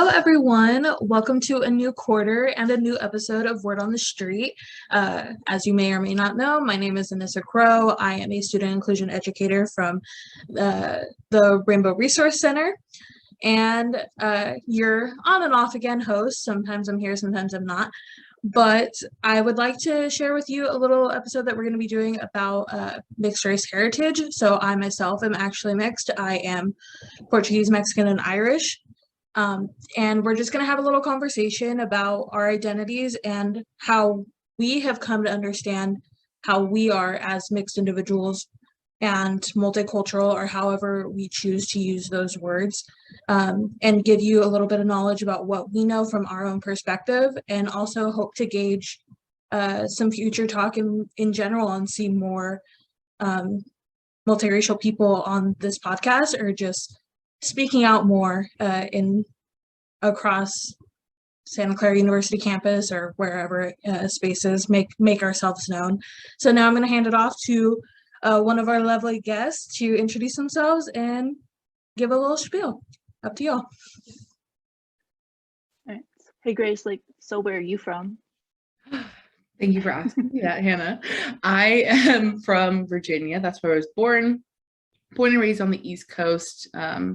everyone. Welcome to a new quarter and a new episode of Word on the Street. As you may or may not know, my name is Anissa Crow. I am a student inclusion educator from the Rainbow Resource Center. And you're on and off again host. Sometimes I'm here, sometimes I'm not. But I would like to share with you a little episode that we're going to be doing about mixed race heritage. So I myself am actually mixed. I am Portuguese, Mexican, and Irish. And we're just going to have a little conversation about our identities and how we have come to understand how we are as mixed individuals and multicultural, or however we choose to use those words, and give you a little bit of knowledge about what we know from our own perspective, and also hope to gauge some future talk in general and see more multiracial people on this podcast, or just speaking out more across Santa Clara University campus or wherever spaces make ourselves known. So now I'm going to hand it off to one of our lovely guests to introduce themselves and give a little spiel. Up to y'all. All right. Hey Grace, so where are you from? Thank you for asking me that, Hannah. I am from Virginia. That's where I was born and raised on the East Coast,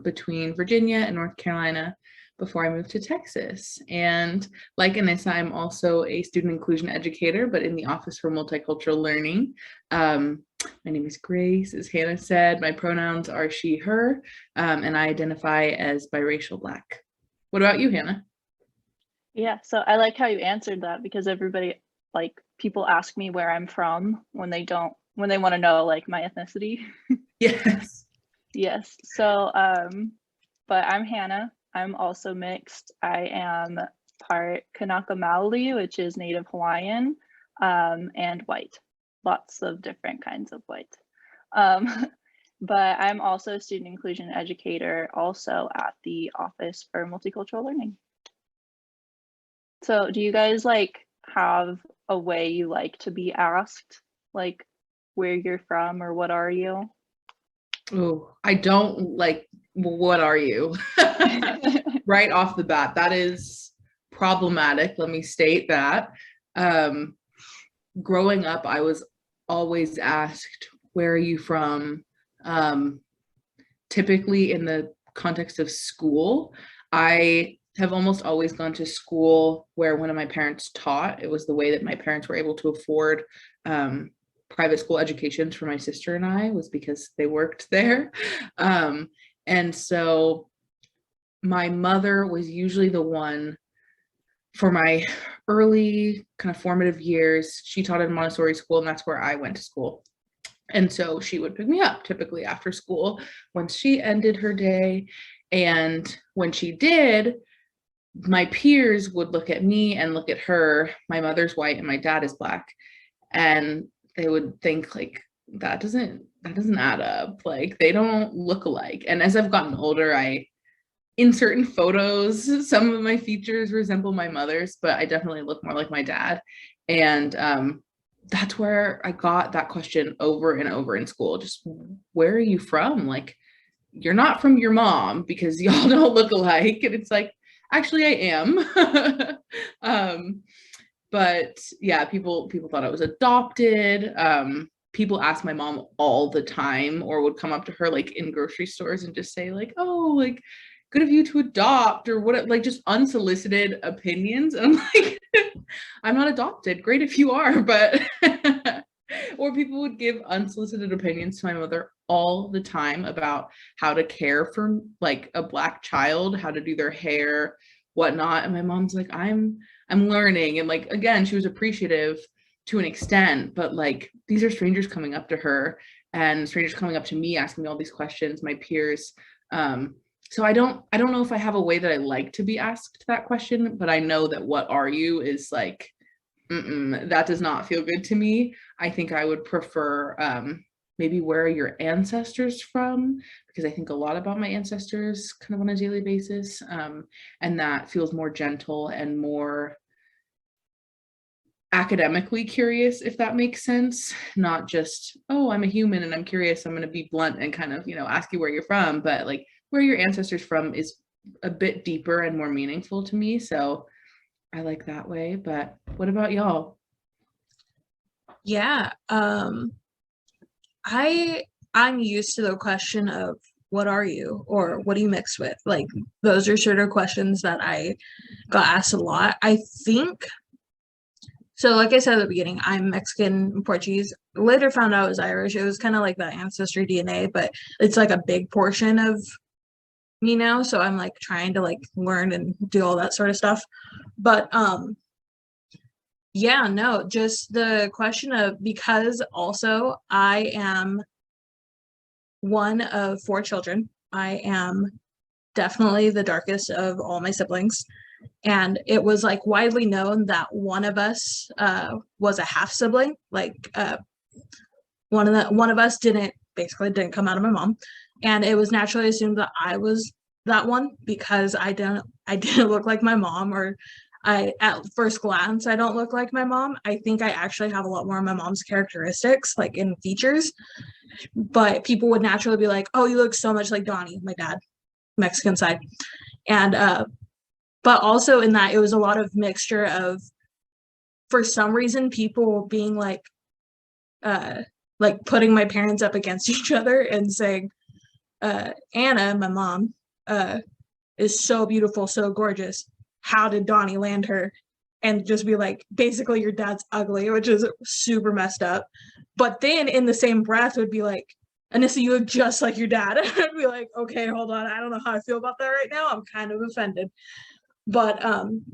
between Virginia and North Carolina, before I moved to Texas. And like Anissa, I'm also a student inclusion educator, but in the Office for Multicultural Learning. My name is Grace, as Hannah said. My pronouns are she, her, and I identify as biracial Black. What about you, Hannah? Yeah, so I like how you answered that, because everybody, people ask me where I'm from when they want to know my ethnicity. Yes. Yes. So, but I'm Hannah. I'm also mixed. I am part Kanaka Maoli, which is Native Hawaiian, and white. Lots of different kinds of white. But I'm also a student inclusion educator, also at the Office for Multicultural Learning. So do you guys have a way you like to be asked, where you're from or what are you? Oh, I don't what are you? Right off the bat, that is problematic. Let me state that. Growing up, I was always asked, where are you from? Typically in the context of school. I have almost always gone to school where one of my parents taught. It was the way that my parents were able to afford private school educations for my sister and I, was because they worked there. And so my mother was usually the one for my early kind of formative years. She taught at a Montessori school, and that's where I went to school. And so she would pick me up typically after school once she ended her day. And when she did, my peers would look at me and look at her. My mother's white and my dad is Black. And they would think that doesn't add up. They don't look alike. And as I've gotten older, in certain photos, some of my features resemble my mother's, but I definitely look more like my dad. And that's where I got that question over and over in school. Just, where are you from? You're not from your mom because y'all don't look alike. And it's actually I am. But yeah, people thought I was adopted. People ask my mom all the time, or would come up to her in grocery stores and just say oh, good of you to adopt, or what, just unsolicited opinions. And I'm I'm not adopted. Great if you are, but or people would give unsolicited opinions to my mother all the time about how to care for a Black child, how to do their hair, whatnot. And my mom's I'm learning. And again, she was appreciative to an extent, but these are strangers coming up to her, and strangers coming up to me asking me all these questions, my peers. So I don't know if I have a way that I like to be asked that question, but I know that what are you is that does not feel good to me. I think I would prefer maybe where are your ancestors from, because I think a lot about my ancestors kind of on a daily basis, and that feels more gentle and more academically curious, if that makes sense. Not just, oh, I'm a human and I'm curious, I'm going to be blunt and kind of ask you where you're from, but where your ancestors from is a bit deeper and more meaningful to me. So I like that way. But what about y'all? Yeah. I'm used to the question of what are you or what do you mix with? Like those are sort of questions that I got asked a lot. I think so, like I said at the beginning, I'm Mexican and Portuguese. Later found out I was Irish. It was kind of like the ancestry DNA, but it's like a big portion of me now. So I'm like trying to like learn and do all that sort of stuff. But yeah, no, just the question of because also I am one of four children. I am definitely the darkest of all my siblings. And it was like widely known that one of us was a half sibling. Like one of us didn't come out of my mom. And it was naturally assumed that I was that one because I didn't look like my mom, or I at first glance I don't look like my mom. I think I actually have a lot more of my mom's characteristics, like in features, but people would naturally be like, "Oh, you look so much like Donnie, my dad, Mexican side." And but also in that it was a lot of mixture of, for some reason, people being uh like putting my parents up against each other and saying, Anna, my mom, is so beautiful, so gorgeous. How did Donnie land her? And just be like, basically, your dad's ugly, which is super messed up. But then in the same breath would be like, Anissa, you look just like your dad. I'd be like, okay, hold on. I don't know how I feel about that right now. I'm kind of offended. But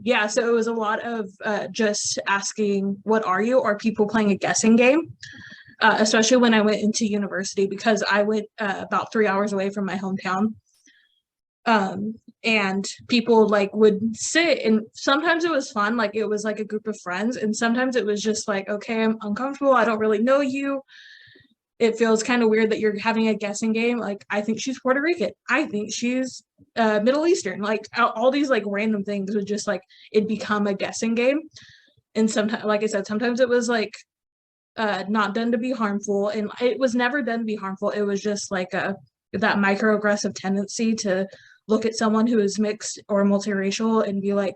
yeah, so it was a lot of just asking, what are you? Or people playing a guessing game, especially when I went into university, because I went about 3 hours away from my hometown. And people like would sit, and sometimes it was fun, like it was like a group of friends, and sometimes it was just like, okay, I'm uncomfortable, I don't really know you, it feels kind of weird that you're having a guessing game. Like, I think she's Puerto Rican, I think she's Middle Eastern, like all these like random things would just like it become a guessing game. And sometimes, like I said, sometimes it was like not done to be harmful, and it was never done to be harmful. It was just like that microaggressive tendency to look at someone who is mixed or multiracial and be like,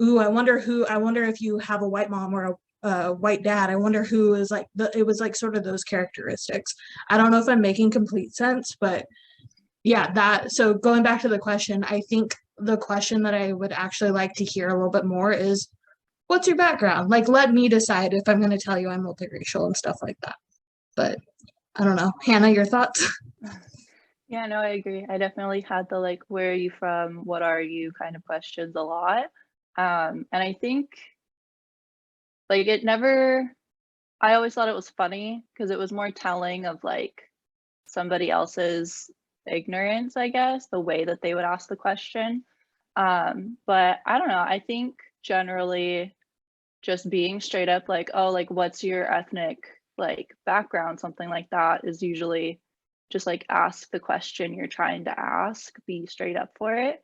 ooh, I wonder if you have a white mom or a white dad. I wonder who is like it was like sort of those characteristics. I don't know if I'm making complete sense, but yeah, so going back to the question, I think the question that I would actually like to hear a little bit more is, what's your background? Like, let me decide if I'm going to tell you I'm multiracial and stuff like that. But I don't know. Hannah, your thoughts? Yeah, no, I agree. I definitely had the like, where are you from? What are you kind of questions a lot. And I think like it never, I always thought it was funny because it was more telling of like somebody else's ignorance, I guess, the way that they would ask the question. But I don't know. I think generally just being straight up like, oh, like what's your ethnic like background, something like that is usually just like ask the question you're trying to ask, be straight up for it.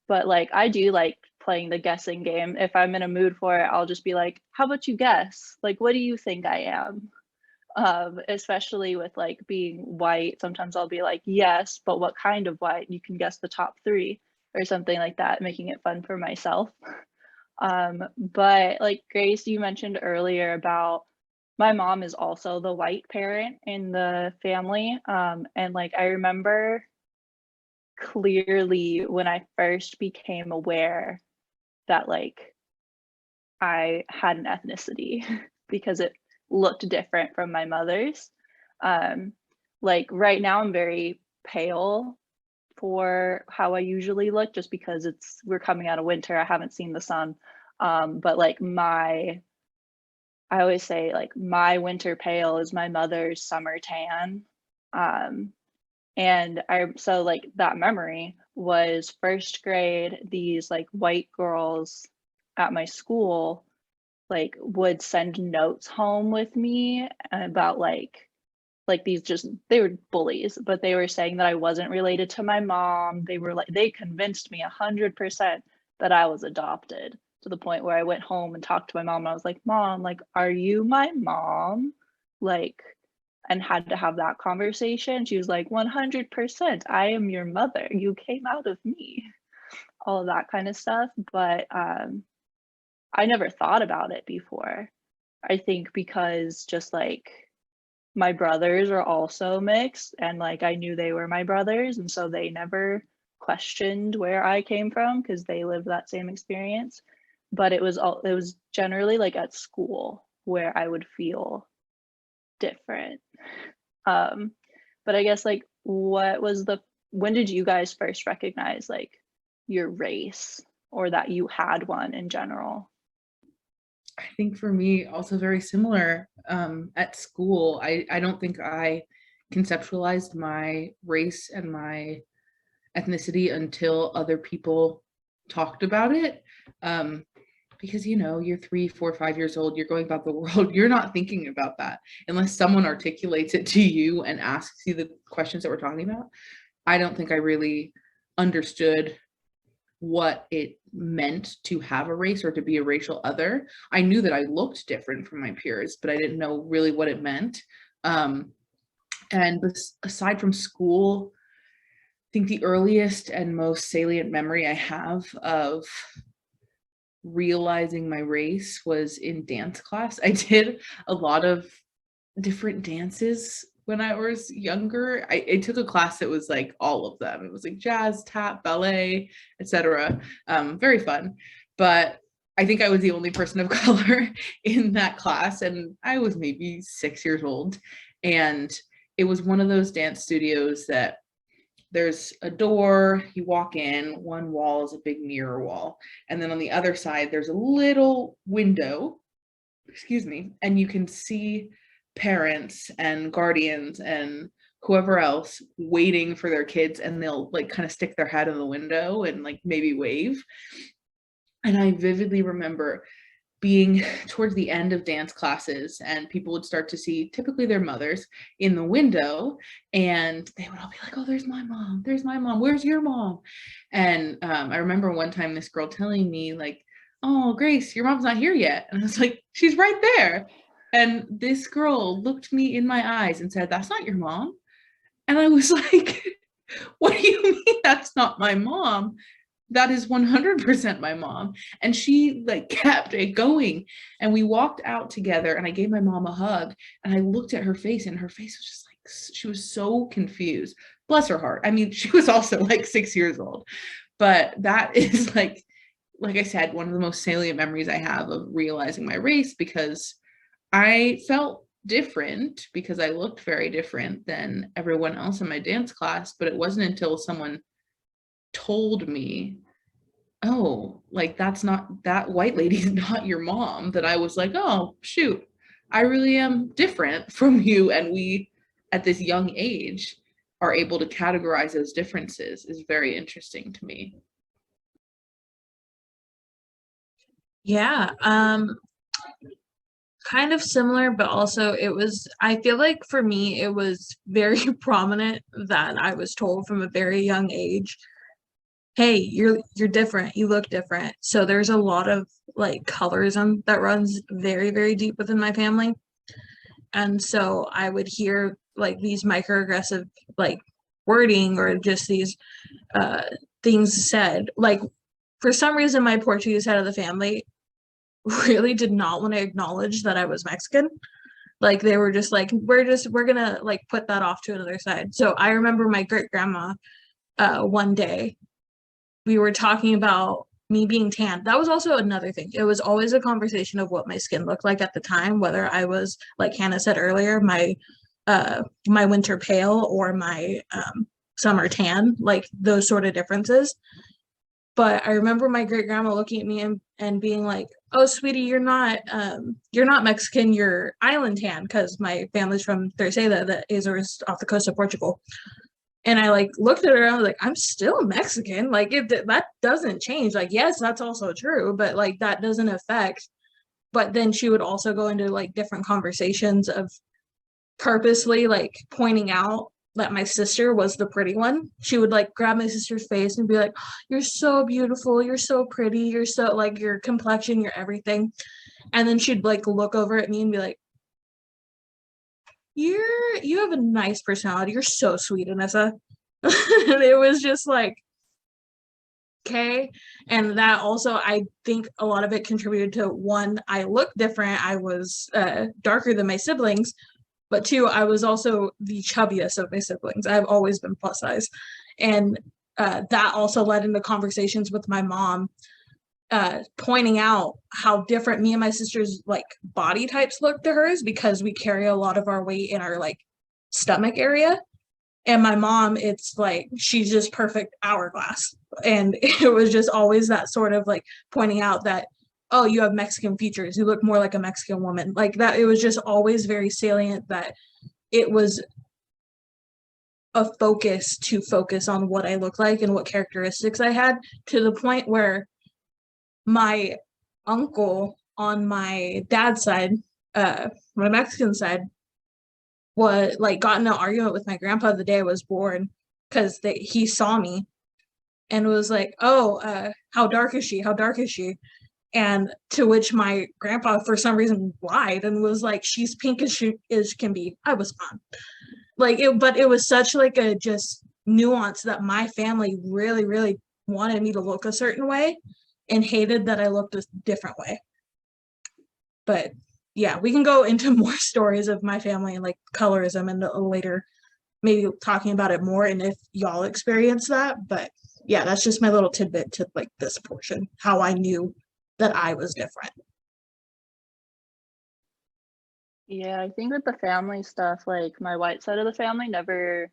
But like I do like playing the guessing game. If I'm in a mood for it, I'll just be like, how about you guess? Like, what do you think I am? Especially with like being white, sometimes I'll be like, yes, but what kind of white? You can guess the top three or something like that, making it fun for myself. But like Grace, you mentioned earlier about my mom is also the white parent in the family. And like I remember clearly when I first became aware that like I had an ethnicity because it looked different from my mother's. Like right now I'm very pale for how I usually look just because we're coming out of winter. I haven't seen the sun. But like I always say like my winter pale is my mother's summer tan. And so like that memory was first grade, these like white girls at my school like would send notes home with me about like these just they were bullies, but they were saying that I wasn't related to my mom. They were like they convinced me 100% that I was adopted, to the point where I went home and talked to my mom and I was like, Mom, like, are you my mom? Like, and had to have that conversation. She was like, 100%, I am your mother. You came out of me. All of that kind of stuff. But I never thought about it before. I think because just like my brothers are also mixed, and like I knew they were my brothers, and so they never questioned where I came from because they lived that same experience. But it was generally like at school where I would feel different. But I guess like when did you guys first recognize like your race or that you had one in general? I think for me, also very similar. At school, I don't think I conceptualized my race and my ethnicity until other people talked about it. Because you're 3, 4, 5 years old, you're going about the world, you're not thinking about that unless someone articulates it to you and asks you the questions that we're talking about. I don't think I really understood what it meant to have a race or to be a racial other. I knew that I looked different from my peers, but I didn't know really what it meant. And aside from school, I think the earliest and most salient memory I have of realizing my race was in dance class. I did a lot of different dances when I was younger. I took a class that was like all of them. It was like jazz, tap, ballet, etc. Very fun. But I think I was the only person of color in that class, and I was maybe 6 years old. And it was one of those dance studios that there's a door, you walk in, one wall is a big mirror wall, and then on the other side there's a little window, and you can see parents and guardians and whoever else waiting for their kids, and they'll like kind of stick their head in the window and like maybe wave. And I vividly remember being towards the end of dance classes, and people would start to see typically their mothers in the window, and they would all be like, oh, there's my mom, where's your mom? And I remember one time this girl telling me like, oh, Grace, your mom's not here yet. And I was like, she's right there. And this girl looked me in my eyes and said, that's not your mom. And I was like, what do you mean that's not my mom? That is 100% my mom. And she like kept it going. And we walked out together, and I gave my mom a hug, and I looked at her face, and her face was just like, she was so confused. Bless her heart. I mean, she was also like 6 years old. But that is like I said, one of the most salient memories I have of realizing my race, because I felt different because I looked very different than everyone else in my dance class. But it wasn't until someone told me, oh, like that white lady's not your mom, that I was like, oh shoot, I really am different from you. And we at this young age are able to categorize those differences is very interesting to me. Yeah, kind of similar, but also I feel like for me, it was very prominent that I was told from a very young age, hey, you're different, you look different. So there's a lot of like colorism that runs very, very deep within my family. And so I would hear like these microaggressive like wording or just these things said. Like for some reason, my Portuguese side of the family really did not want to acknowledge that I was Mexican. Like they were just like, we're gonna like put that off to another side. So I remember my great grandma one day, we were talking about me being tan. That was also another thing. It was always a conversation of what my skin looked like at the time, whether I was, like Hannah said earlier, my winter pale or my summer tan, like those sort of differences. But I remember my great grandma looking at me and being like, oh, sweetie, you're not Mexican, you're island tan, because my family's from Terceira, the Azores off the coast of Portugal. And I like looked at her and I was like, I'm still Mexican. Like that doesn't change. Like, yes, that's also true, but like that doesn't affect. But then she would also go into like different conversations of purposely like pointing out that my sister was the pretty one. She would like grab my sister's face and be like, you're so beautiful, you're so pretty, you're so like your complexion, your everything. And then she'd like look over at me and be like, you have a nice personality. You're so sweet, Anessa. And it was just like, okay. And that also, I think a lot of it contributed to, one, I looked different. I was darker than my siblings, but two, I was also the chubbiest of my siblings. I've always been plus size. And that also led into conversations with my mom, pointing out how different me and my sister's like body types look to hers, because we carry a lot of our weight in our like stomach area. And my mom, it's like she's just perfect hourglass. And it was just always that sort of like pointing out that, oh, you have Mexican features, you look more like a Mexican woman, like that. It was just always very salient that it was a focus to focus on what I look like and what characteristics I had, to the point where my uncle on my dad's side, my Mexican side, was like got in an argument with my grandpa the day I was born, because he saw me and was like, "Oh, how dark is she? How dark is she?" And to which my grandpa, for some reason, lied and was like, "She's pink as she as can be." I was fine. Like it, but it was such like a just nuance that my family really, really wanted me to look a certain way and hated that I looked a different way. But yeah, we can go into more stories of my family and like colorism and later, maybe talking about it more and if y'all experience that. But yeah, that's just my little tidbit to like this portion, how I knew that I was different. Yeah, I think with the family stuff, like my white side of the family never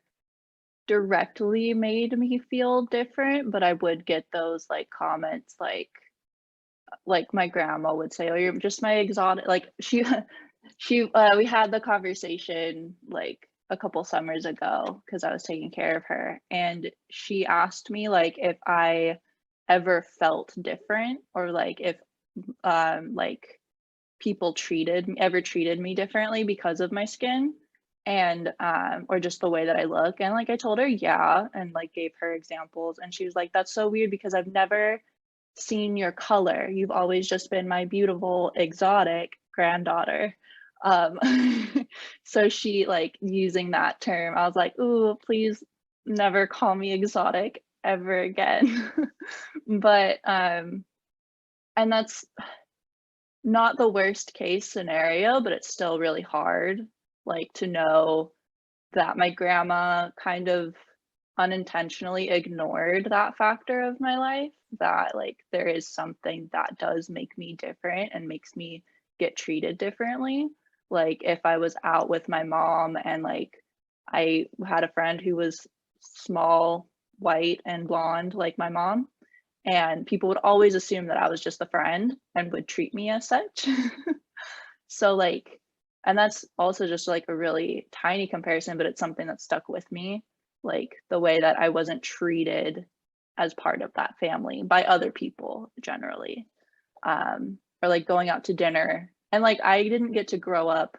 directly made me feel different, but I would get those like comments like my grandma would say, "Oh, you're just my exotic," like we had the conversation like a couple summers ago because I was taking care of her, and she asked me like if I ever felt different, or like if like people treated me differently because of my skin, and or just the way that I look. And like I told her yeah, and like gave her examples, and she was like, "That's so weird because I've never seen your color. You've always just been my beautiful exotic granddaughter." um so she like using that term, I was like, "Ooh, please never call me exotic ever again." But and that's not the worst case scenario, but it's still really hard, like, to know that my grandma kind of unintentionally ignored that factor of my life, that, like, there is something that does make me different and makes me get treated differently. Like, if I was out with my mom and, like, I had a friend who was small, white, and blonde like my mom, and people would always assume that I was just a friend and would treat me as such. So, like, and that's also just like a really tiny comparison, but it's something that stuck with me, like the way that I wasn't treated as part of that family by other people generally. Or like going out to dinner. And like I didn't get to grow up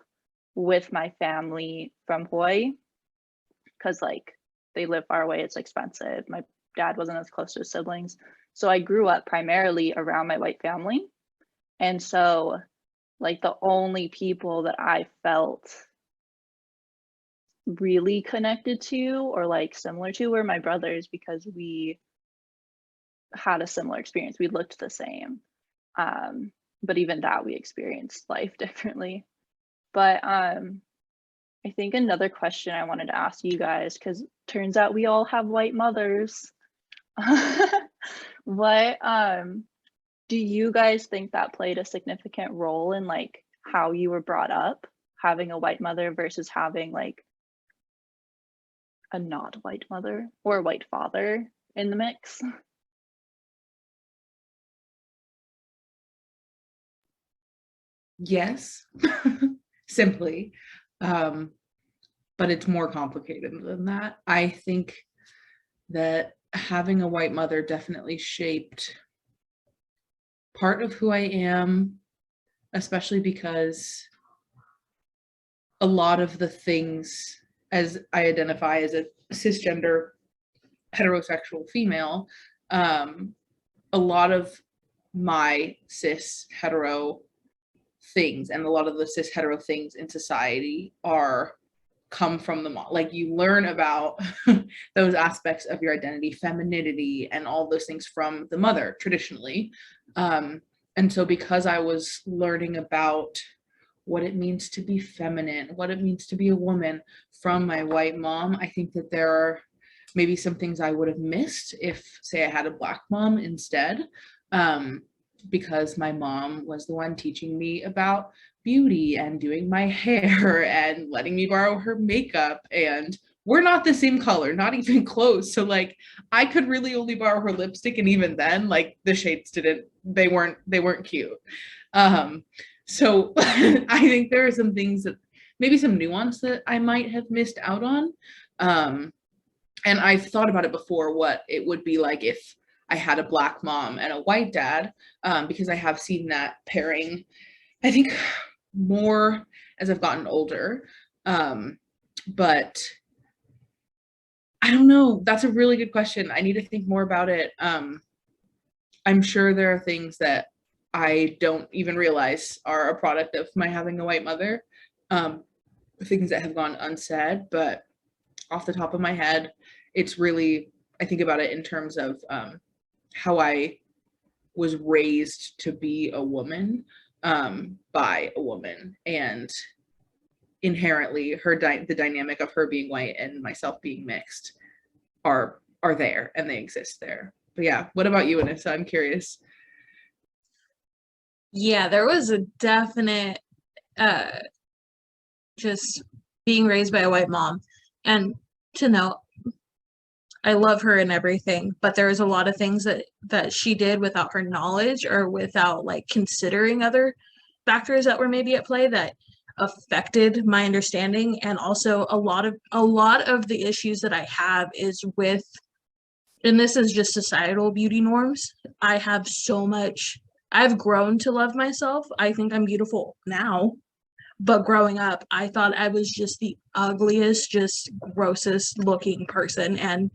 with my family from Hawaii because like they live far away, it's expensive. My dad wasn't as close to his siblings. So I grew up primarily around my white family. And so like the only people that I felt really connected to or like similar to were my brothers, because we had a similar experience. We looked the same. But even that, we experienced life differently. But I think another question I wanted to ask you guys, because turns out we all have white mothers. What do you guys think that played a significant role in like how you were brought up, having a white mother versus having like a not white mother or a white father in the mix? Yes, simply. But it's more complicated than that. I think that having a white mother definitely shaped part of who I am, especially because a lot of the things, as I identify as a cisgender heterosexual female, a lot of my cis hetero things and a lot of the cis hetero things in society are come from the mom. Like you learn about those aspects of your identity, femininity, and all those things from the mother traditionally. And so because I was learning about what it means to be feminine, what it means to be a woman from my white mom, I think that there are maybe some things I would have missed if, say, I had a Black mom instead, because my mom was the one teaching me about beauty and doing my hair and letting me borrow her makeup, and we're not the same color, not even close. So like I could really only borrow her lipstick, and even then like the shades they weren't cute. So I think there are some things that maybe some nuance that I might have missed out on. And I've thought about it before, what it would be like if I had a Black mom and a white dad, because I have seen that pairing, I think, more as I've gotten older. But I don't know. That's a really good question. I need to think more about it. I'm sure there are things that I don't even realize are a product of my having a white mother, things that have gone unsaid, but off the top of my head, it's really, I think about it in terms of how I was raised to be a woman by a woman, and inherently the dynamic of her being white and myself being mixed are there, and they exist there. But yeah, what about you, Anissa? I'm curious. Yeah, there was a definite just being raised by a white mom, and to know I love her and everything, but there was a lot of things that she did without her knowledge or without like considering other factors that were maybe at play that affected my understanding. And also a lot of the issues that I have is with, and this is just societal beauty norms. I've grown to love myself. I think I'm beautiful now. But growing up, I thought I was just the ugliest, just grossest looking person. And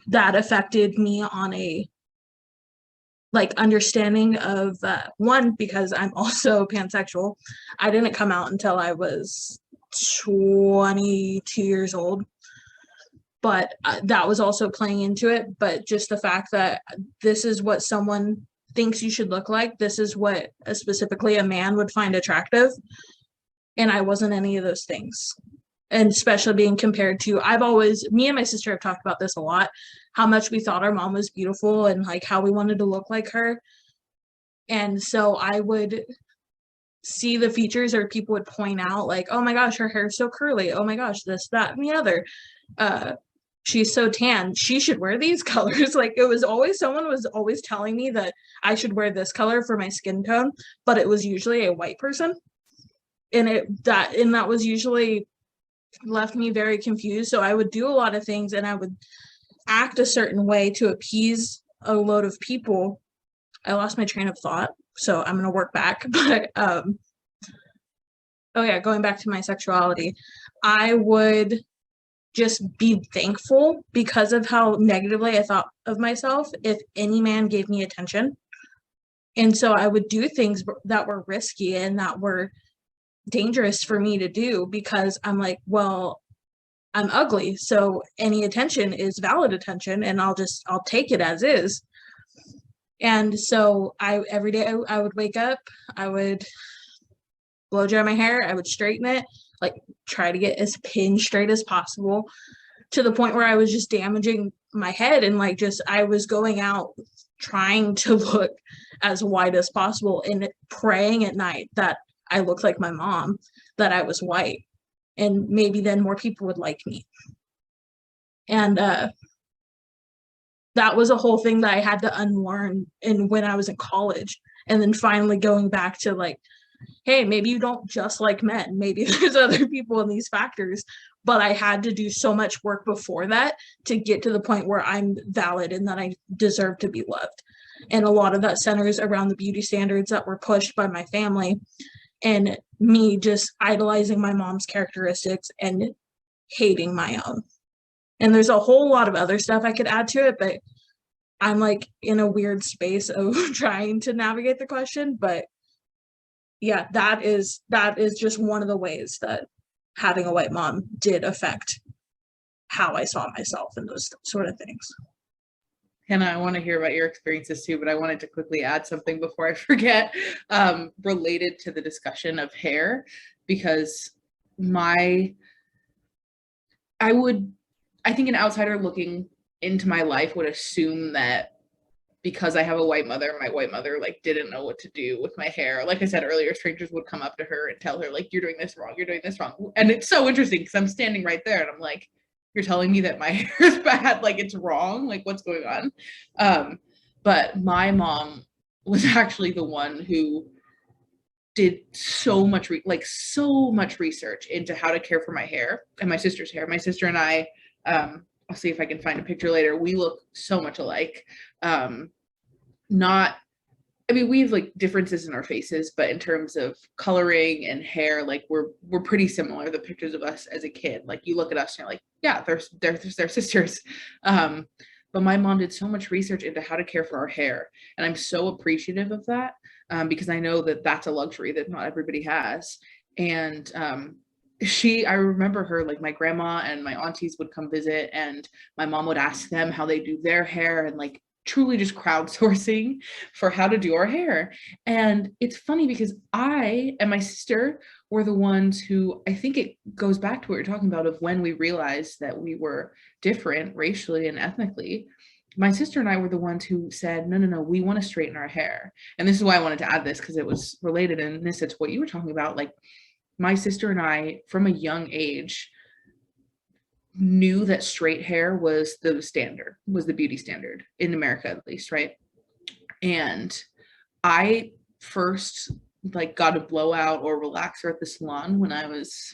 that affected me on a like understanding of one, because I'm also pansexual. I didn't come out until I was 22 years old, but that was also playing into it. But just the fact that this is what someone thinks you should look like, this is what specifically a man would find attractive, and I wasn't any of those things. And especially being compared to, me and my sister have talked about this a lot, how much we thought our mom was beautiful and like how we wanted to look like her. And so I would see the features, or people would point out like, oh my gosh, her hair is so curly. Oh my gosh, this, that, and the other. She's so tan. She should wear these colors. Like someone was always telling me that I should wear this color for my skin tone, but it was usually a white person. And that was usually left me very confused. So I would do a lot of things and I would act a certain way to appease a load of people. I lost my train of thought, so I'm going to work back. But going back to my sexuality, I would just be thankful because of how negatively I thought of myself if any man gave me attention. And so I would do things that were risky and that were dangerous for me to do, because I'm like, well, I'm ugly, so any attention is valid attention, and I'll take it as is. And so every day I would wake up, I would blow dry my hair, I would straighten it, like try to get as pin straight as possible, to the point where I was just damaging my head, and like I was going out trying to look as white as possible and praying at night that I looked like my mom, that I was white, and maybe then more people would like me. And that was a whole thing that I had to unlearn when I was in college, and then finally going back to like, hey, maybe you don't just like men, maybe there's other people in these factors. But I had to do so much work before that to get to the point where I'm valid and that I deserve to be loved. And a lot of that centers around the beauty standards that were pushed by my family, and me just idolizing my mom's characteristics and hating my own. And there's a whole lot of other stuff I could add to it, but I'm like in a weird space of trying to navigate the question. But yeah, that is just one of the ways that having a white mom did affect how I saw myself and those sort of things. Hannah, I want to hear about your experiences too, but I wanted to quickly add something before I forget, related to the discussion of hair, because I think an outsider looking into my life would assume that because I have a white mother, my white mother like didn't know what to do with my hair. Like I said earlier, strangers would come up to her and tell her like, you're doing this wrong, you're doing this wrong. And it's so interesting because I'm standing right there and I'm like, you're telling me that my hair is bad, like it's wrong, like what's going on? But my mom was actually the one who did so much research into how to care for my hair and my sister's hair. My sister and I, I'll see if I can find a picture later. We look so much alike. We have like differences in our faces, but in terms of coloring and hair, like we're pretty similar. The pictures of us as a kid, like you look at us and you're like, yeah, they're sisters. But my mom did so much research into how to care for our hair, and I'm so appreciative of that, because I know that that's a luxury that not everybody has. And I remember her, like my grandma and my aunties would come visit and my mom would ask them how they do their hair, and like truly just crowdsourcing for how to do our hair. And it's funny because I and my sister were the ones who, I think it goes back to what you're talking about of when we realized that we were different racially and ethnically. My sister and I were the ones who said, no, we want to straighten our hair. And this is why I wanted to add this, because it was related and this is what you were talking about. Like my sister and I, from a young age, knew that straight hair was the beauty standard in America, at least, right? And I first like got a blowout or relaxer at the salon when I was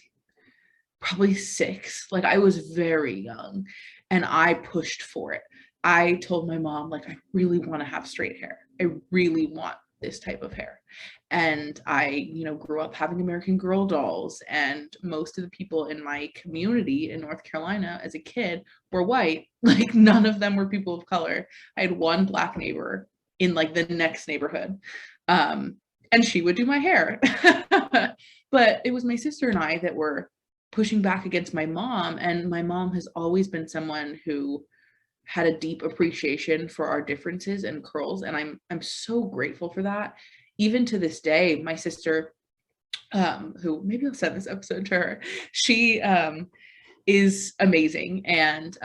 probably 6. Like I was very young and I pushed for it. I told my mom, like, I really want to have straight hair. I really want this type of hair. And I, grew up having American Girl dolls, and most of the people in my community in North Carolina as a kid were white. Like none of them were people of color. I had one black neighbor in like the next neighborhood. And she would do my hair. But it was my sister and I that were pushing back against my mom. And my mom has always been someone who had a deep appreciation for our differences and curls. And I'm so grateful for that. Even to this day, my sister, who maybe I'll send this episode to her, she is amazing. And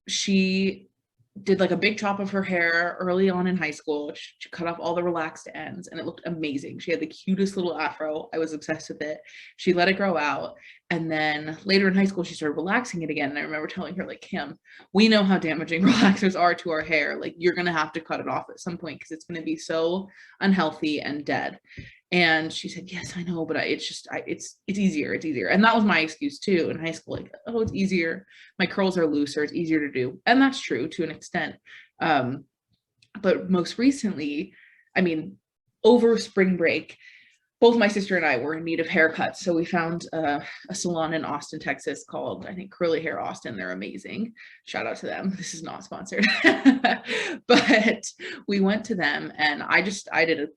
she did like a big chop of her hair early on in high school. She cut off all the relaxed ends and it looked amazing. She had the cutest little afro. I was obsessed with it. She let it grow out. And then later in high school, she started relaxing it again. And I remember telling her, like, Kim, we know how damaging relaxers are to our hair. Like, you're going to have to cut it off at some point because it's going to be so unhealthy and dead. And she said, yes, I know, but it's easier. It's easier. And that was my excuse too in high school. Like, oh, it's easier. My curls are looser. It's easier to do. And that's true to an extent. But most recently, over spring break, both my sister and I were in need of haircuts. So we found a salon in Austin, Texas called, I think, Curly Hair Austin. They're amazing. Shout out to them. This is not sponsored. But we went to them and I did a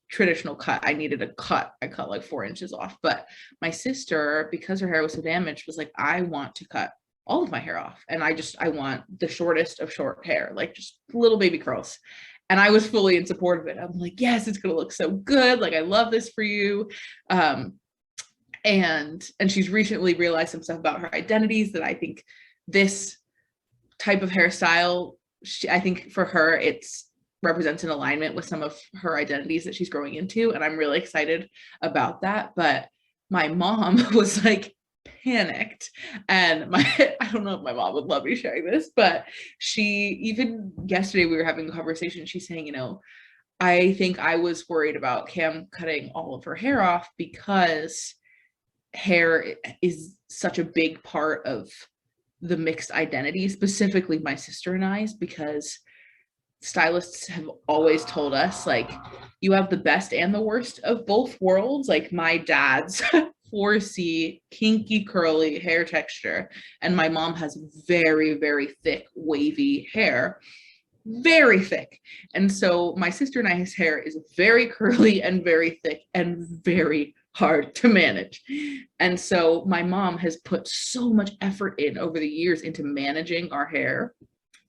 traditional cut. I needed a cut. I cut like 4 inches off. But my sister, because her hair was so damaged, was like, I want to cut all of my hair off. And I want the shortest of short hair, like just little baby curls. And I was fully in support of it. I'm like, yes, it's going to look so good. Like, I love this for you. And she's recently realized some stuff about her identities that I think this type of hairstyle, I think for her, it's represents an alignment with some of her identities that she's growing into. And I'm really excited about that. But my mom was like panicked. And I don't know if my mom would love me sharing this, but she, even yesterday we were having a conversation, she's saying, I think I was worried about Cam cutting all of her hair off because hair is such a big part of the mixed identity, specifically my sister and I's, because stylists have always told us, like, you have the best and the worst of both worlds. Like my dad's 4C kinky curly hair texture, and my mom has very, very thick wavy hair, very thick. And so my sister and I's hair is very curly and very thick and very hard to manage. And so my mom has put so much effort in over the years into managing our hair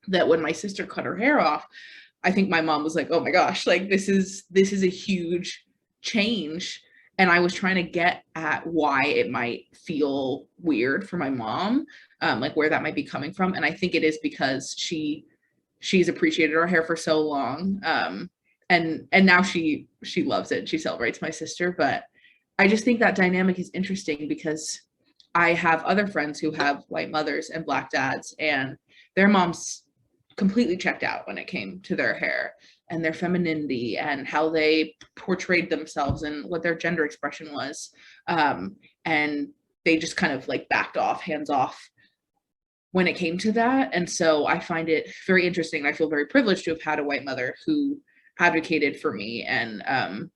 that when my sister cut her hair off, I think my mom was like, oh my gosh, like this is a huge change. And I was trying to get at why it might feel weird for my mom, like where that might be coming from. And I think it is because she's appreciated our hair for so long. And now she loves it. She celebrates my sister. But I just think that dynamic is interesting because I have other friends who have white mothers and Black dads, and their moms completely checked out when it came to their hair and their femininity and how they portrayed themselves and what their gender expression was. And they just kind of like backed off, hands off when it came to that. And so I find it very interesting. I feel very privileged to have had a white mother who advocated for me and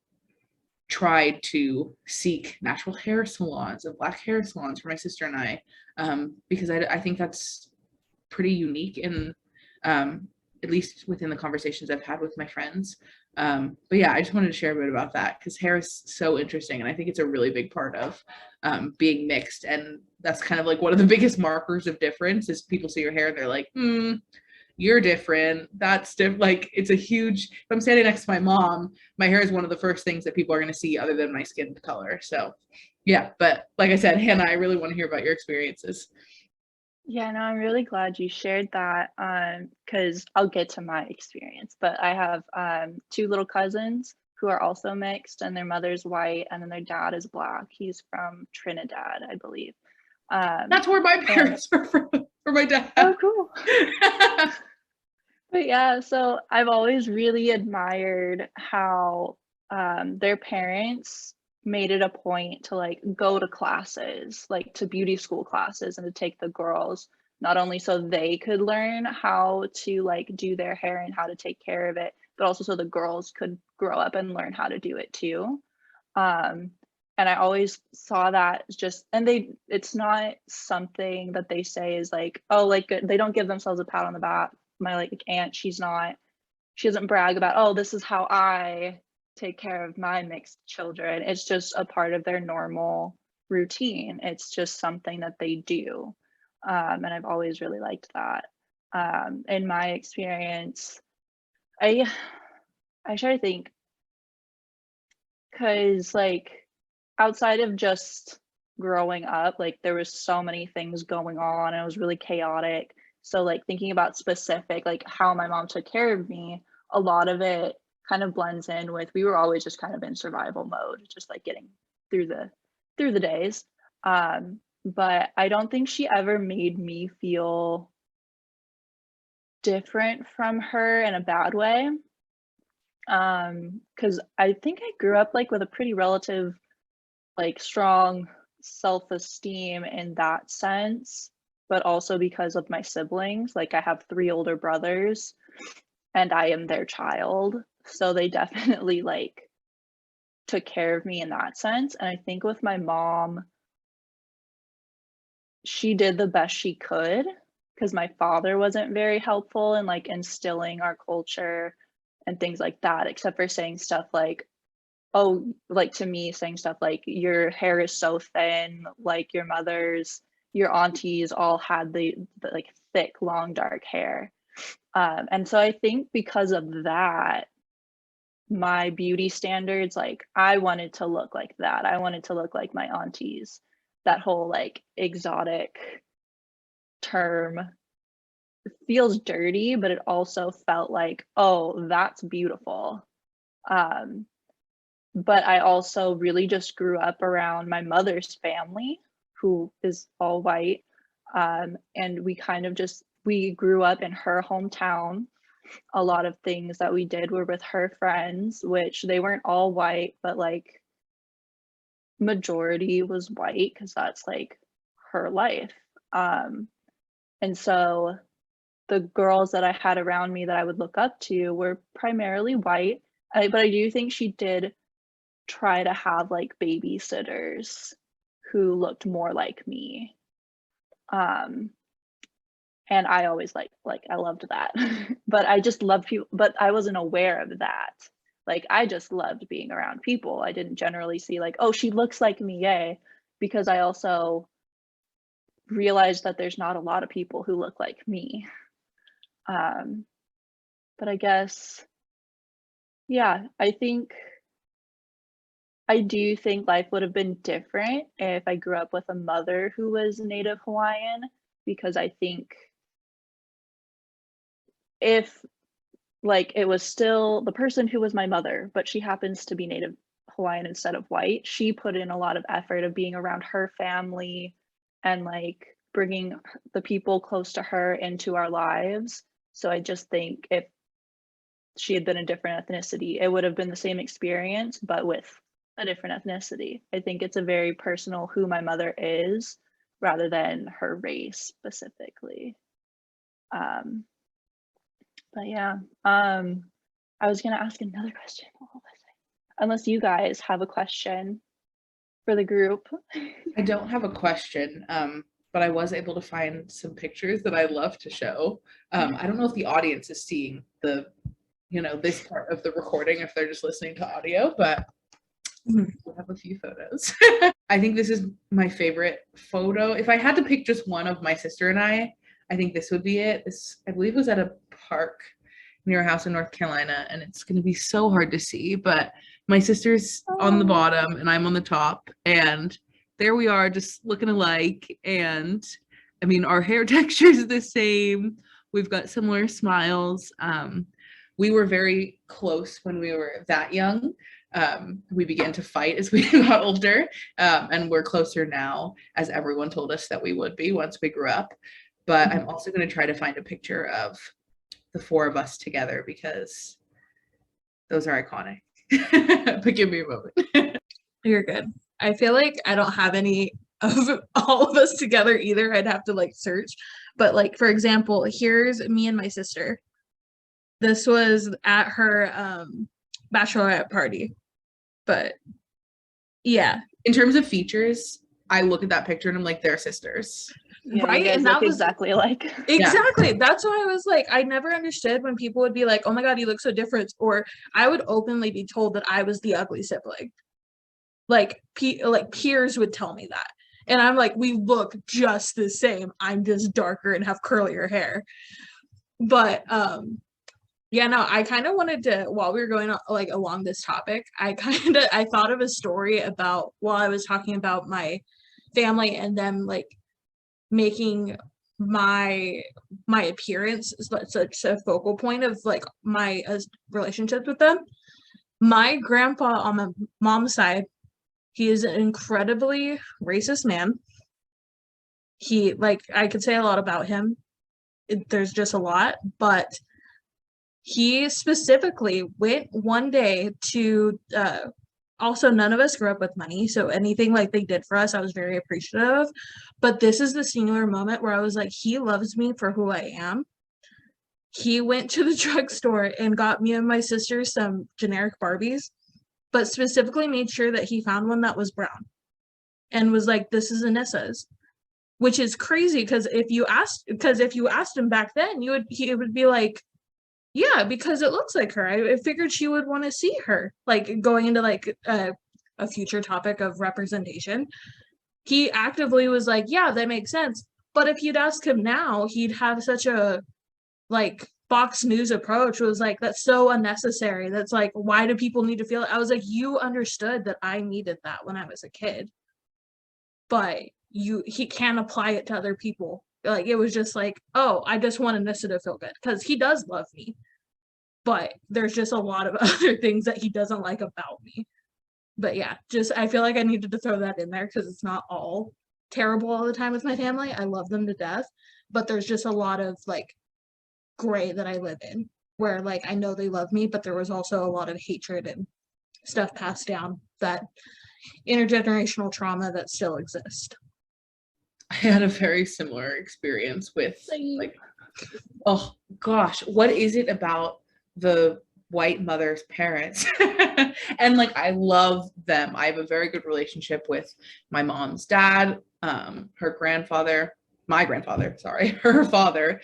tried to seek natural hair salons and Black hair salons for my sister and I, because I think that's pretty unique in at least within the conversations I've had with my friends. But yeah, I just wanted to share a bit about that because hair is so interesting. And I think it's a really big part of being mixed. And that's kind of like one of the biggest markers of difference is people see your hair and they're like, you're different. That's different. Like it's a huge, if I'm standing next to my mom, my hair is one of the first things that people are going to see other than my skin color. So yeah, but like I said, Hannah, I really want to hear about your experiences. Yeah, no, I'm really glad you shared that because I'll get to my experience. But I have two little cousins who are also mixed, and their mother's white, and then their dad is Black. He's from Trinidad, I believe. That's where my parents are from, for my dad. Oh, cool. But yeah, so I've always really admired how their parents made it a point to like go to classes, like to beauty school classes, and to take the girls, not only so they could learn how to like do their hair and how to take care of it, but also so the girls could grow up and learn how to do it too. And I always saw that just, and it's not something that they say is like, oh, like they don't give themselves a pat on the back. My like aunt, she doesn't brag about, oh, this is how I take care of my mixed children. It's just a part of their normal routine. It's just something that they do. And I've always really liked that. In my experience, I try to think, because like outside of just growing up, like there was so many things going on and it was really chaotic. So like thinking about specific, like how my mom took care of me, a lot of it kind of blends in with, we were always just kind of in survival mode, just like getting through the days. But I don't think she ever made me feel different from her in a bad way. Because I think I grew up like with a pretty relative, like strong self-esteem in that sense, but also because of my siblings. Like I have 3 older brothers and I am their child. So they definitely like took care of me in that sense. And I think with my mom, she did the best she could because my father wasn't very helpful in like instilling our culture and things like that, except for saying stuff like, oh, like to me, saying stuff like, your hair is so thin, like your aunties all had the like thick, long, dark hair. And so I think because of that, my beauty standards, like I wanted to look like that. I wanted to look like my aunties. That whole like exotic term feels dirty, but it also felt like, oh, that's beautiful. But I also really just grew up around my mother's family, who is all white. And we kind of we grew up in her hometown. A lot of things that we did were with her friends, which they weren't all white, but like majority was white because that's like her life. And so the girls that I had around me that I would look up to were primarily white. But I do think she did try to have like babysitters who looked more like me. And I always like I loved that. But I just loved people, but I wasn't aware of that Like, I just loved being around people. I didn't generally see like, oh, she looks like me, yay, because I also realized that there's not a lot of people who look like me. But I guess, yeah, I do think life would have been different if I grew up with a mother who was Native Hawaiian, because I think if like it was still the person who was my mother, but she happens to be Native Hawaiian instead of white, she put in a lot of effort of being around her family and like bringing the people close to her into our lives. So I just think if she had been a different ethnicity, it would have been the same experience, but with a different ethnicity. I think it's a very personal who my mother is rather than her race specifically. But yeah, I was gonna ask another question. What was it? Unless you guys have a question for the group. I don't have a question, but I was able to find some pictures that I love to show. I don't know if the audience is seeing the, this part of the recording if they're just listening to audio, but we have a few photos. I think this is my favorite photo. If I had to pick just one of my sister and I think this would be it. This, I believe, was at a park near a house in North Carolina, and it's going to be so hard to see, but my sister's on the bottom and I'm on the top, and there we are just looking alike. And I mean, our hair texture is the same. We've got similar smiles. We were very close when we were that young. We began to fight as we got older, and we're closer now, as everyone told us that we would be once we grew up. But I'm also going to try to find a picture of the four of us together because those are iconic. But give me a moment. You're good. I feel like I don't have any of all of us together either. I'd have to like search. But like, for example, here's me and my sister. This was at her bachelorette party. But yeah. In terms of features, I look at that picture and I'm like, they're sisters. Yeah, right? you guys And look that was exactly alike. exactly. Yeah. That's why I was like, I never understood when people would be like, oh my God, you look so different. Or I would openly be told that I was the ugly sibling. Like peers would tell me that. And I'm like, we look just the same. I'm just darker and have curlier hair. But yeah, no, I kind of wanted to, while we were going like along this topic, I thought of a story about while I was talking about my family and them like making my appearance such a focal point of like my relationships with them. My grandpa on my mom's side, he is an incredibly racist man. He, like, I could say a lot about him. There's just a lot, but he specifically went one day to, also none of us grew up with money, so anything like they did for us, I was very appreciative of. But this is the singular moment where I was like, he loves me for who I am. He went to the drugstore and got me and my sister some generic Barbies, but specifically made sure that he found one that was brown and was like, this is Anissa's, which is crazy because if you asked him back then, he would be like, yeah, because it looks like her. I figured she would want to see her, like going into like a future topic of representation. He actively was like, yeah, that makes sense. But if you'd ask him now, he'd have such a like Fox News approach. Was like, that's so unnecessary. That's like, why do people need to feel it? I was like, you understood that I needed that when I was a kid, but he can't apply it to other people. Like, it was just like, oh, I just want Anissa to feel good because he does love me, but there's just a lot of other things that he doesn't like about me. But yeah, just I feel like I needed to throw that in there because it's not all terrible all the time with my family. I love them to death, but there's just a lot of like gray that I live in where like I know they love me, but there was also a lot of hatred and stuff passed down, that intergenerational trauma that still exists. I had a very similar experience with like, oh gosh, what is it about the white mother's parents? And like, I love them. I have a very good relationship with my mom's dad, her grandfather, my grandfather, sorry, her father.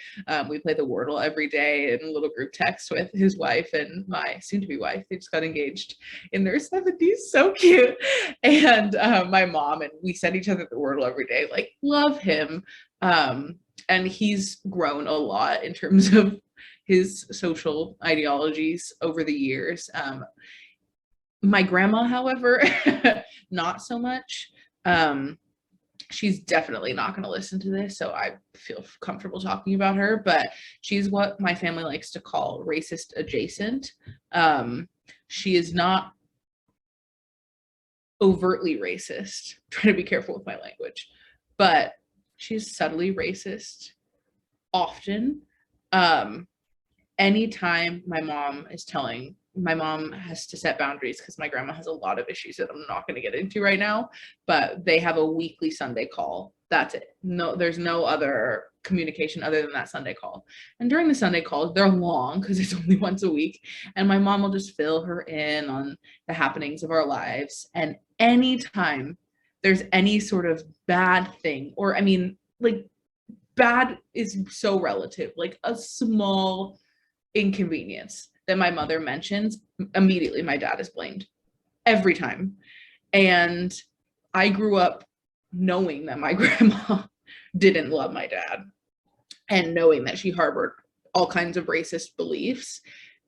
We play the Wordle every day in a little group text with his wife and my soon-to-be wife. They just got engaged in their 70s. So cute. And my mom, and we send each other the Wordle every day. Like, love him. And he's grown a lot in terms of his social ideologies over the years. My grandma, however, not so much. She's definitely not going to listen to this, so I feel comfortable talking about her, but she's what my family likes to call racist adjacent. She is not overtly racist. I'm trying to be careful with my language, but she's subtly racist often. Anytime my mom has to set boundaries because my grandma has a lot of issues that I'm not going to get into right now, but they have a weekly Sunday call. That's it. No, there's no other communication other than that Sunday call. And during the Sunday calls, they're long because it's only once a week. And my mom will just fill her in on the happenings of our lives. And anytime there's any sort of bad thing, or I mean, like, bad is so relative, like a small inconvenience that my mother mentions, immediately my dad is blamed every time. And I grew up knowing that my grandma didn't love my dad and knowing that she harbored all kinds of racist beliefs.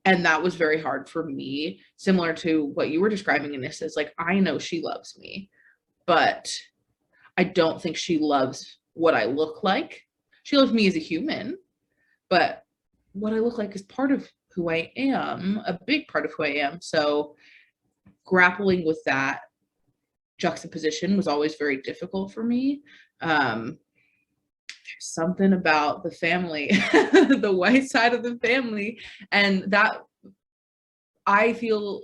And that was very hard for me, similar to what you were describing in this, is like, I know she loves me, but I don't think she loves what I look like. She loves me as a human, but what I look like is part of who I am, a big part of who I am. So grappling with that juxtaposition was always very difficult for me. There's something about the family, the white side of the family, and that I feel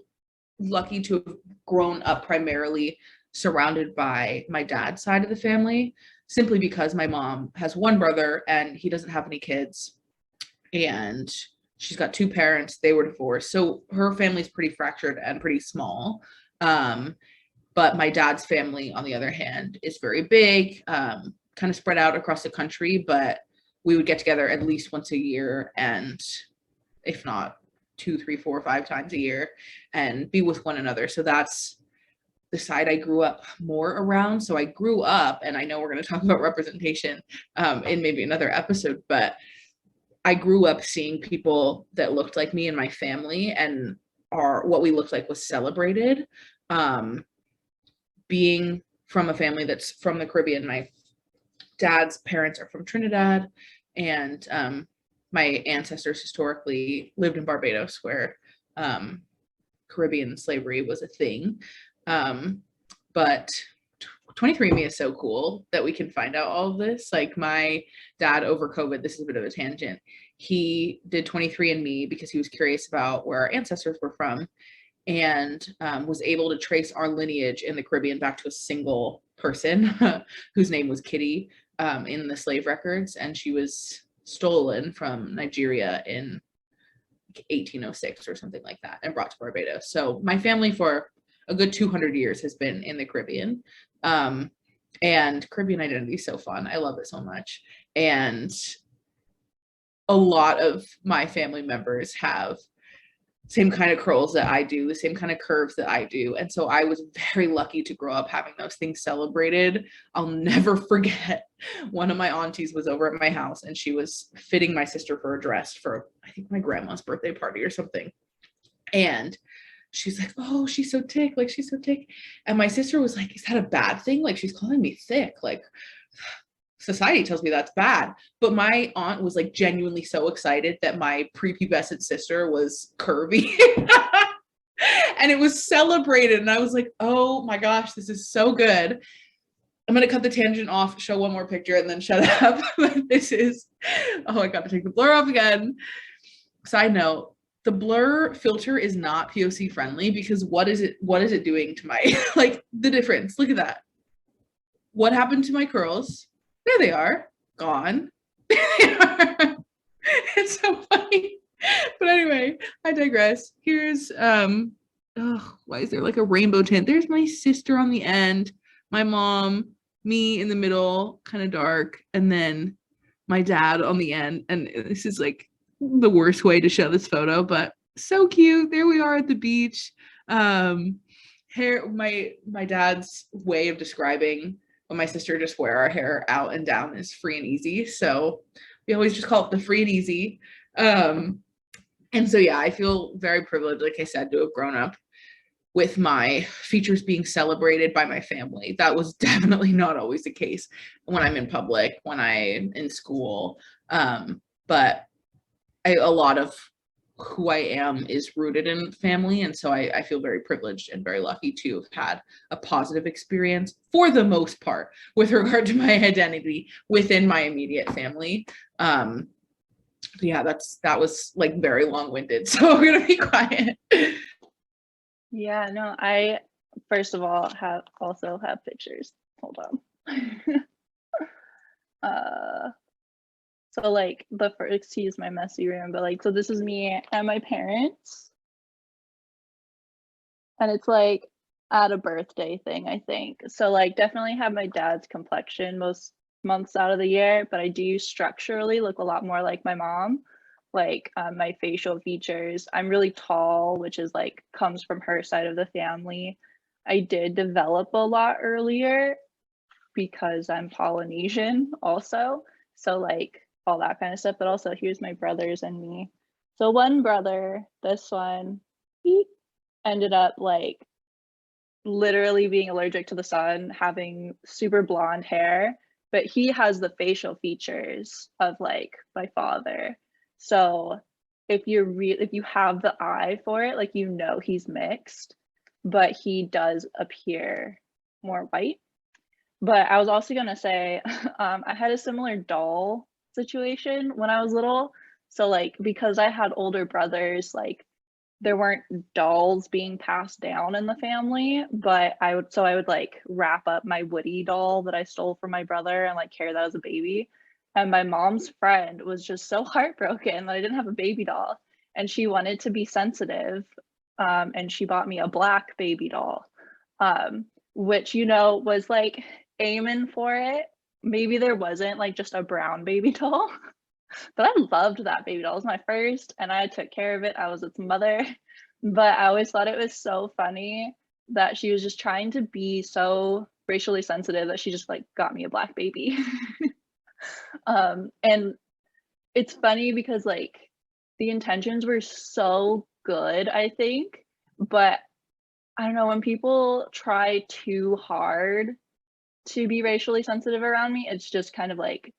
lucky to have grown up primarily surrounded by my dad's side of the family, simply because my mom has one brother and he doesn't have any kids. And she's got two parents. They were divorced. So her family's pretty fractured and pretty small. But my dad's family, on the other hand, is very big, kind of spread out across the country. But we would get together at least once a year, and if not 2, 3, 4, 5 times a year, and be with one another. So that's the side I grew up more around. So I grew up, and I know we're going to talk about representation in maybe another episode, but I grew up seeing people that looked like me in my family, and what we looked like was celebrated. Being from a family that's from the Caribbean, my dad's parents are from Trinidad, and my ancestors historically lived in Barbados, where Caribbean slavery was a thing. But 23andMe is so cool that we can find out all of this. Like, my dad, over COVID, this is a bit of a tangent, he did 23andMe because he was curious about where our ancestors were from, and was able to trace our lineage in the Caribbean back to a single person whose name was Kitty in the slave records. And she was stolen from Nigeria in 1806 or something like that and brought to Barbados. So my family for a good 200 years has been in the Caribbean. And Caribbean identity is so fun. I love it so much. And a lot of my family members have same kind of curls that I do, the same kind of curves that I do. And so I was very lucky to grow up having those things celebrated. I'll never forget, one of my aunties was over at my house and she was fitting my sister for a dress for, I think, my grandma's birthday party or something. And she's like, oh, she's so thick, like, she's so thick. And my sister was like, is that a bad thing? Like, she's calling me thick. Like, society tells me that's bad. But my aunt was like genuinely so excited that my prepubescent sister was curvy. And it was celebrated. And I was like, oh my gosh, this is so good. I'm going to cut the tangent off, show one more picture, and then shut up. This is, oh, I got to take the blur off again. Side note, the blur filter is not POC friendly, because what is it doing to my, like, the difference? Look at that. What happened to my curls? There they are, gone. It's so funny. But anyway, I digress. Here's, why is there like a rainbow tint? There's my sister on the end, my mom, me in the middle, kind of dark, and then my dad on the end. And this is like the worst way to show this photo, but so cute. There we are at the beach. Hair, my dad's way of describing when my sister just wear our hair out and down is free and easy. So we always just call it the free and easy. And so, yeah, I feel very privileged, like I said, to have grown up with my features being celebrated by my family. That was definitely not always the case when I'm in public, when I'm in school. But a lot of who I am is rooted in family. And so I feel very privileged and very lucky to have had a positive experience for the most part with regard to my identity within my immediate family. Yeah, that was like very long-winded. So we're gonna be quiet. Yeah, no, I first of all also have pictures. Hold on. So like the first, excuse my messy room, but like, so this is me and my parents. And it's like at a birthday thing, I think. So like definitely have my dad's complexion most months out of the year, but I do structurally look a lot more like my mom. Like my facial features, I'm really tall, which is like comes from her side of the family. I did develop a lot earlier because I'm Polynesian also. So like all that kind of stuff, but also here's my brothers and me. So one brother, this one, he ended up like literally being allergic to the sun, having super blonde hair, but he has the facial features of like my father. So if you have the eye for it, like you know he's mixed, but he does appear more white. But I was also gonna say, I had a similar doll situation when I was little. So like because I had older brothers, like there weren't dolls being passed down in the family, but I would like wrap up my Woody doll that I stole from my brother and like carry that as a baby. And my mom's friend was just so heartbroken that I didn't have a baby doll, and she wanted to be sensitive, and she bought me a black baby doll, which was like aiming for it. Maybe there wasn't like just a brown baby doll. But I loved that baby doll. It was my first, and I took care of it. I was its mother. But I always thought it was so funny that she was just trying to be so racially sensitive that she just like got me a black baby. And it's funny because like the intentions were so good, I think, but I don't know, when people try too hard to be racially sensitive around me, it's just kind of like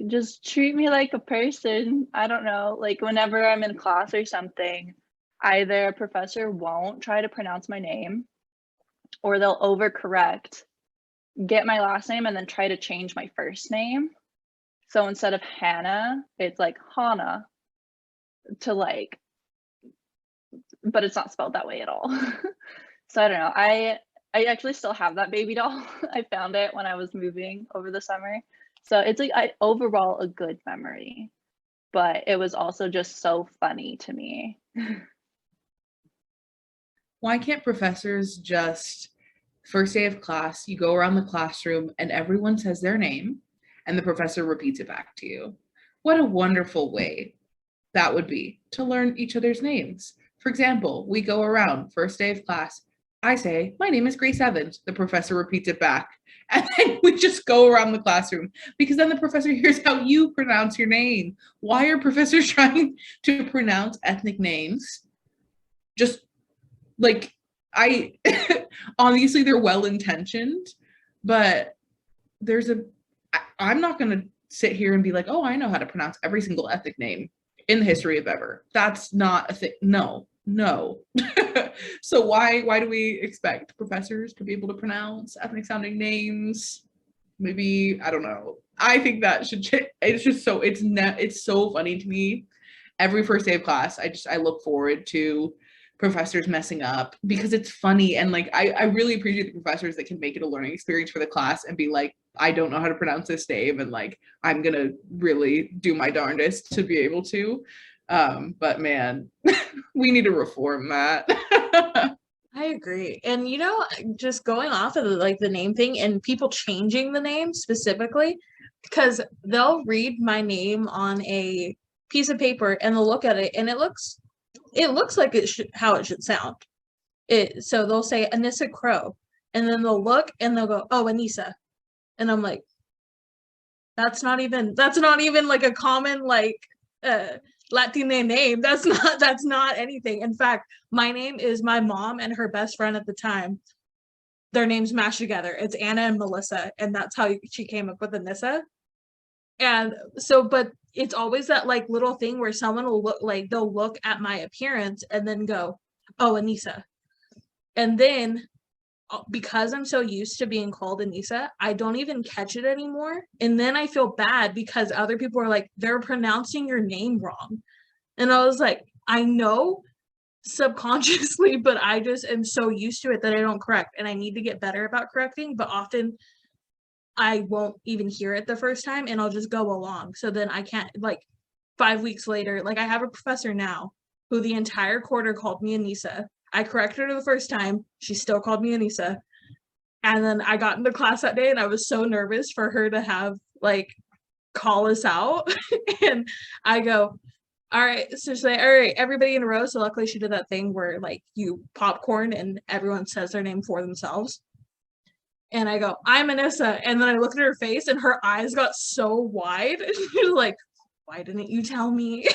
just treat me like a person. I don't know, like whenever I'm in class or something, either a professor won't try to pronounce my name or they'll overcorrect, get my last name, and then try to change my first name. So instead of Hannah, it's like Hana, to like, but it's not spelled that way at all. So I don't know. I actually still have that baby doll. I found it when I was moving over the summer. So it's like overall a good memory, but it was also just so funny to me. Why can't professors just, first day of class, you go around the classroom and everyone says their name and the professor repeats it back to you? What a wonderful way that would be to learn each other's names. For example, we go around, first day of class, I say, my name is Grace Evans. The professor repeats it back. And then we just go around the classroom because then the professor hears how you pronounce your name. Why are professors trying to pronounce ethnic names? Just like, obviously they're well-intentioned, but I'm not going to sit here and be like, oh, I know how to pronounce every single ethnic name in the history of ever. That's not a thing. No. So why do we expect professors to be able to pronounce ethnic sounding names? Maybe, I don't know. I think that should change. It's just so, it's so funny to me. Every first day of class, I look forward to professors messing up because it's funny. And like, I really appreciate the professors that can make it a learning experience for the class and be like, I don't know how to pronounce this name, and like, I'm gonna really do my darndest to be able to. But man, we need to reform that. I agree. And just going off of the name thing and people changing the name specifically, because they'll read my name on a piece of paper and they'll look at it and it looks like it should how it should sound. So they'll say Anissa Crow, and then they'll look and they'll go, "Oh, Anissa." And I'm like, that's not even like a common Latina name. That's not anything. In fact, my name is my mom and her best friend at the time. Their names mashed together. It's Anna and Melissa, and that's how she came up with Anissa. And so, but it's always that like little thing where someone will they'll look at my appearance and then go, "Oh, Anissa." And then because I'm so used to being called Anissa, I don't even catch it anymore. And then I feel bad because other people are like, they're pronouncing your name wrong. And I was like, I know subconsciously, but I just am so used to it that I don't correct. And I need to get better about correcting, but often I won't even hear it the first time and I'll just go along. So then I can't, like, 5 weeks later, like I have a professor now who the entire quarter called me Anissa. I corrected her the first time. She still called me Anissa. And then I got into class that day and I was so nervous for her to have call us out. And I go, all right, so she's like, all right, everybody in a row. So luckily she did that thing where you popcorn and everyone says their name for themselves. And I go, I'm Anissa. And then I looked at her face and her eyes got so wide. And she was like, why didn't you tell me?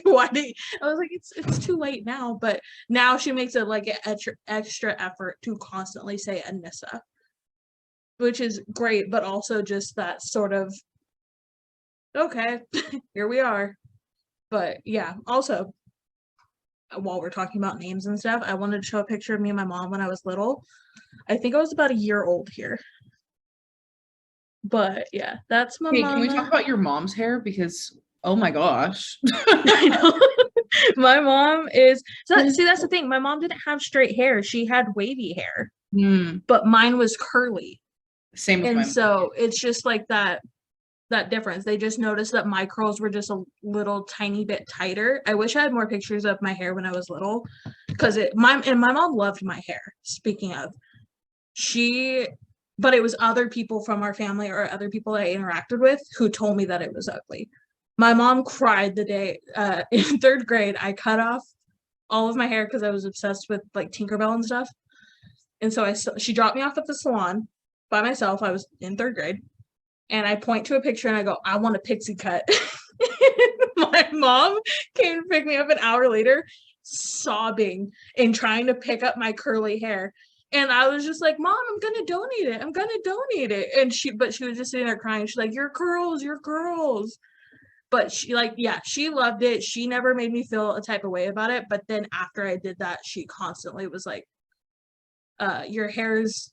Why did I was like, it's too late now. But now she makes it like an extra effort to constantly say Anissa, which is great, but also just that sort of, okay, here we are. But yeah, also, while we're talking about names and stuff, I wanted to show a picture of me and my mom when I was little. I think I was about a year old here. But yeah, that's my Hey, can we talk mama. about your mom's hair? Because, oh my gosh. I know. My mom is see, that's the thing. My mom didn't have straight hair. She had wavy hair, but mine was curly. Same with And my so it's just like that difference. They just noticed that my curls were just a little tiny bit tighter. I wish I had more pictures of my hair when I was little, because my mom loved my hair. Speaking of, but it was other people from our family or other people I interacted with who told me that it was ugly. My mom cried the day in third grade. I cut off all of my hair because I was obsessed with Tinkerbell and stuff. And so she dropped me off at the salon by myself. I was in third grade. And I point to a picture and I go, I want a pixie cut. My mom came to pick me up an hour later, sobbing and trying to pick up my curly hair. And I was just like, Mom, I'm gonna donate it. I'm gonna donate it. And she was just sitting there crying. She's like, your curls. But she she loved it. She never made me feel a type of way about it. But then after I did that, she constantly was like, your hair's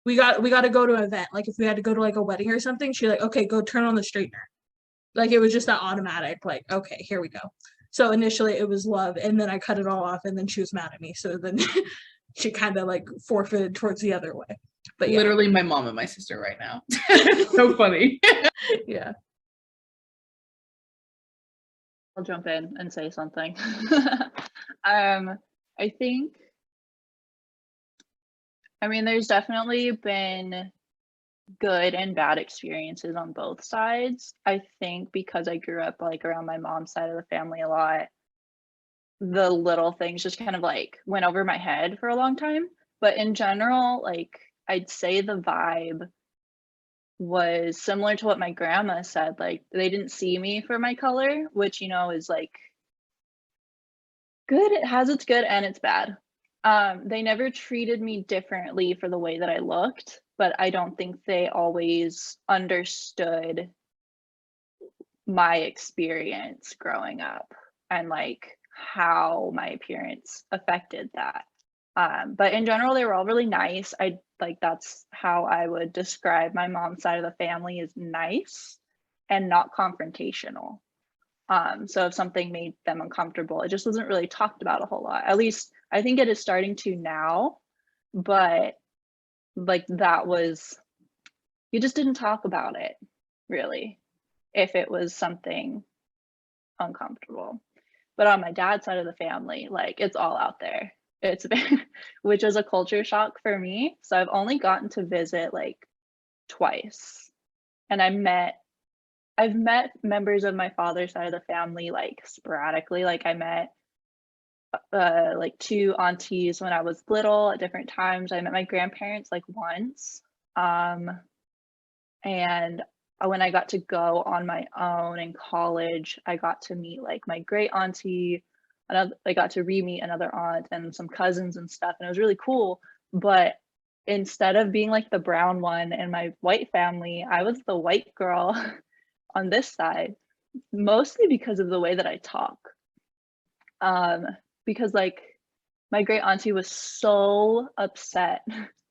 we got to go to an event. Like if we had to go to a wedding or something, she's like, okay, go turn on the straightener. It was just that automatic, okay, here we go. So initially it was love, and then I cut it all off, and then she was mad at me. So then she kind of forfeited towards the other way. But yeah. Literally my mom and my sister right now. So funny. Yeah. I'll jump in and say something. I think, there's definitely been good and bad experiences on both sides. I think because I grew up around my mom's side of the family a lot, the little things just kind of went over my head for a long time. But in general, I'd say the vibe was similar to what my grandma said. They didn't see me for my color, which is good. It has its good and its bad. They never treated me differently for the way that I looked, but I don't think they always understood my experience growing up and how my appearance affected that. But in general, they were all really nice. That's how I would describe my mom's side of the family, is nice and not confrontational. So if something made them uncomfortable, it just wasn't really talked about a whole lot. At least I think it is starting to now, but that was, you just didn't talk about it really if it was something uncomfortable. But on my dad's side of the family, it's all out there. it's very, which was a culture shock for me. So I've only gotten to visit like twice. And I've met members of my father's side of the family like sporadically. Like I met like 2 aunties when I was little at different times. I met my grandparents like once. And when I got to go on my own in college, I got to meet like my great auntie, I got to re-meet another aunt and some cousins and stuff, and it was really cool. But instead of being like the brown one in my white family, I was the white girl on this side, mostly because of the way that I talk. Because like my great auntie was so upset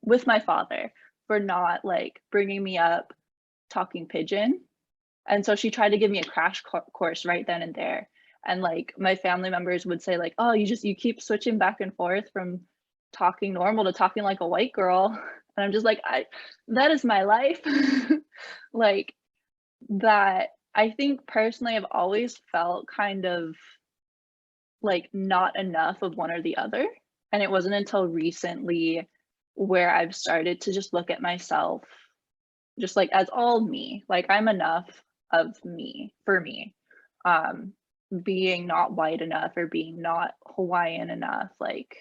with my father for not like bringing me up talking pidgin. And so she tried to give me a crash course right then and there. And like my family members would say like, oh, you keep switching back and forth from talking normal to talking like a white girl. And I'm just like, that is my life. Like that, I think personally I've always felt kind of like not enough of one or the other. And it wasn't until recently where I've started to just look at myself just like as all me, like I'm enough of me for me. Being not white enough or being not Hawaiian enough, like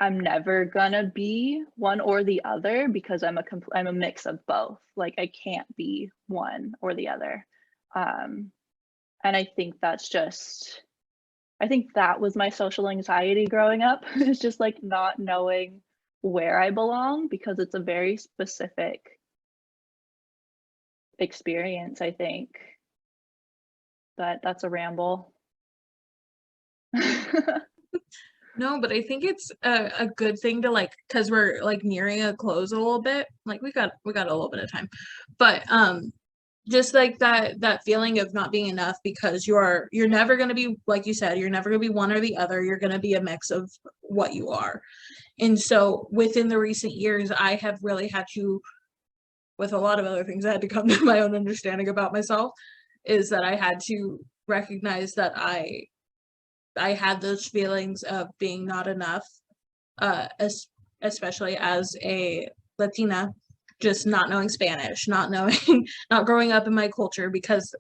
I'm never gonna be one or the other because I'm a mix of both. Like I can't be one or the other. And I think that was my social anxiety growing up. It's just like not knowing where I belong because it's a very specific experience, I think. But that's a ramble. No, but I think it's a good thing to like, because we're like nearing a close a little bit. Like we got a little bit of time, but just like that feeling of not being enough because you're never gonna be, like you said, you're never gonna be one or the other. You're gonna be a mix of what you are. And so within the recent years, I have really had to, with a lot of other things, I had to come to my own understanding about myself, is that I had to recognize that I had those feelings of being not enough, especially as a Latina, just not knowing Spanish, not knowing, not growing up in my culture, because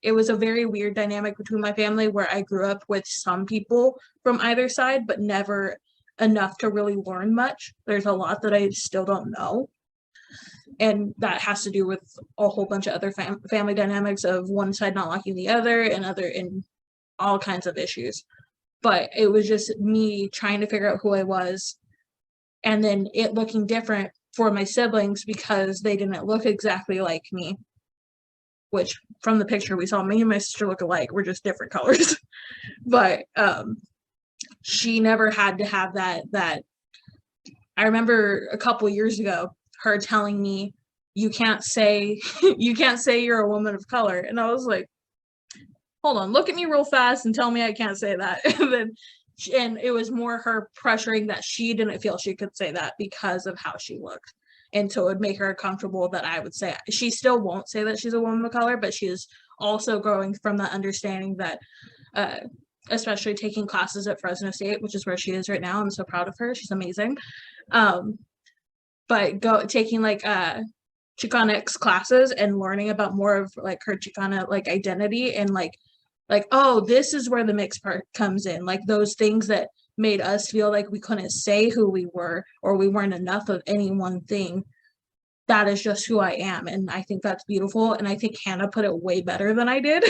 it was a very weird dynamic between my family where I grew up with some people from either side, but never enough to really learn much. There's a lot that I still don't know. And that has to do with a whole bunch of other family dynamics of one side not liking the other and all kinds of issues. But it was just me trying to figure out who I was, and then it looking different for my siblings because they didn't look exactly like me, which from the picture we saw, me and my sister look alike. We're just different colors. But she never had to have that. I remember a couple years ago her telling me, you can't say you're a woman of color. And I was like, hold on, look at me real fast and tell me I can't say that. And it was more her pressuring that she didn't feel she could say that because of how she looked. And so it would make her comfortable that I would say, she still won't say that she's a woman of color, but she is also growing from that understanding that, especially taking classes at Fresno State, which is where she is right now. I'm so proud of her. She's amazing. But taking like Chicanx classes and learning about more of like her Chicana like identity and like, oh, this is where the mix part comes in. Like those things that made us feel like we couldn't say who we were or we weren't enough of any one thing. That is just who I am. And I think that's beautiful. And I think Hannah put it way better than I did.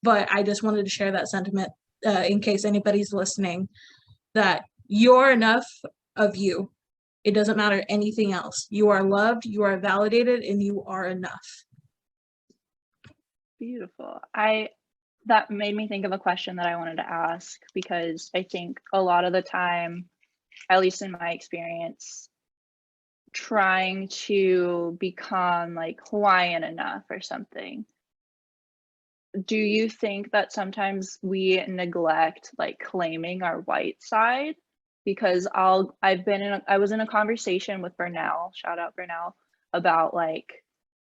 But I just wanted to share that sentiment in case anybody's listening, that you're enough of you. It doesn't matter anything else. You are loved, you are validated, and you are enough. Beautiful. That made me think of a question that I wanted to ask, because I think a lot of the time, at least in my experience, trying to become like Hawaiian enough or something, do you think that sometimes we neglect like claiming our white side? Because I was in a conversation with Burnell, shout out Burnell, about like,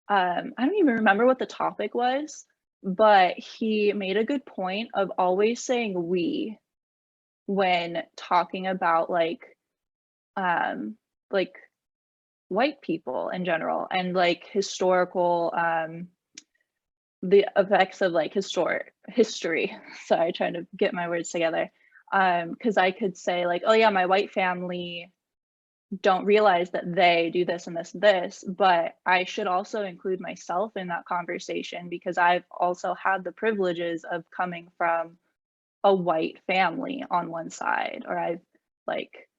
I don't even remember what the topic was, but he made a good point of always saying we when talking about like white people in general and like historical the effects of like history. Sorry, trying to get my words together. Because I could say like, oh yeah, my white family don't realize that they do this and this and this, but I should also include myself in that conversation because I've also had the privileges of coming from a white family on one side, or I've like,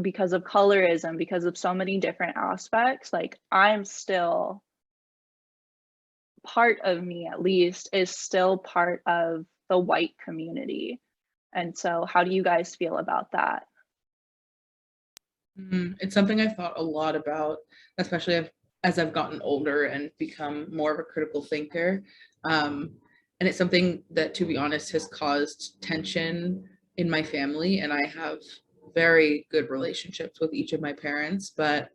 because of colorism, because of so many different aspects, like I'm still, part of me at least is still part of the white community. And so how do you guys feel about that? It's something I've thought a lot about, especially as I've gotten older and become more of a critical thinker. And it's something that, to be honest, has caused tension in my family. And I have very good relationships with each of my parents, but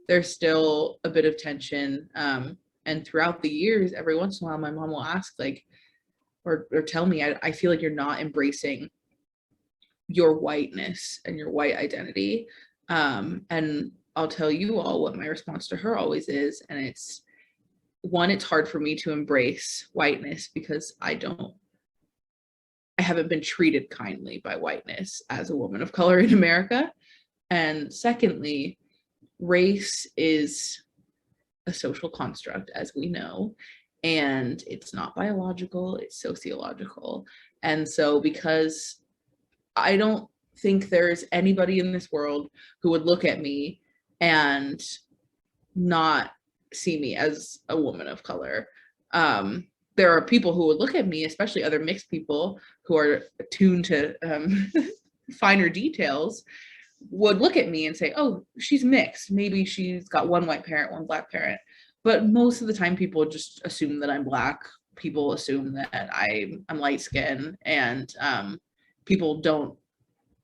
there's still a bit of tension. And throughout the years, every once in a while, my mom will ask, like, or tell me, I feel like you're not embracing your whiteness and your white identity. And I'll tell you all what my response to her always is. And it's one, it's hard for me to embrace whiteness because I haven't been treated kindly by whiteness as a woman of color in America. And secondly, race is a social construct, as we know, and it's not biological, it's sociological. And so because I don't think there's anybody in this world who would look at me and not see me as a woman of color. There are people who would look at me, especially other mixed people who are attuned to finer details, would look at me and say, oh, she's mixed. Maybe she's got one white parent, one black parent. But most of the time people just assume that I'm black. People assume that I'm light skinned, and people don't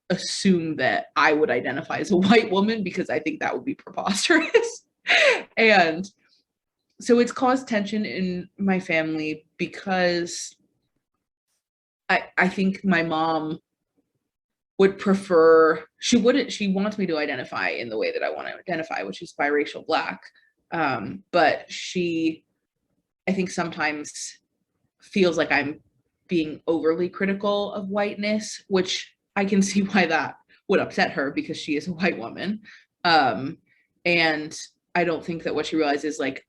assume that I would identify as a white woman because I think that would be preposterous. And so it's caused tension in my family because I think my mom would prefer, she wants me to identify in the way that I want to identify, which is biracial black. But she, I think, sometimes feels like I'm being overly critical of whiteness, which I can see why that would upset her because she is a white woman. And I don't think that what she realizes, like,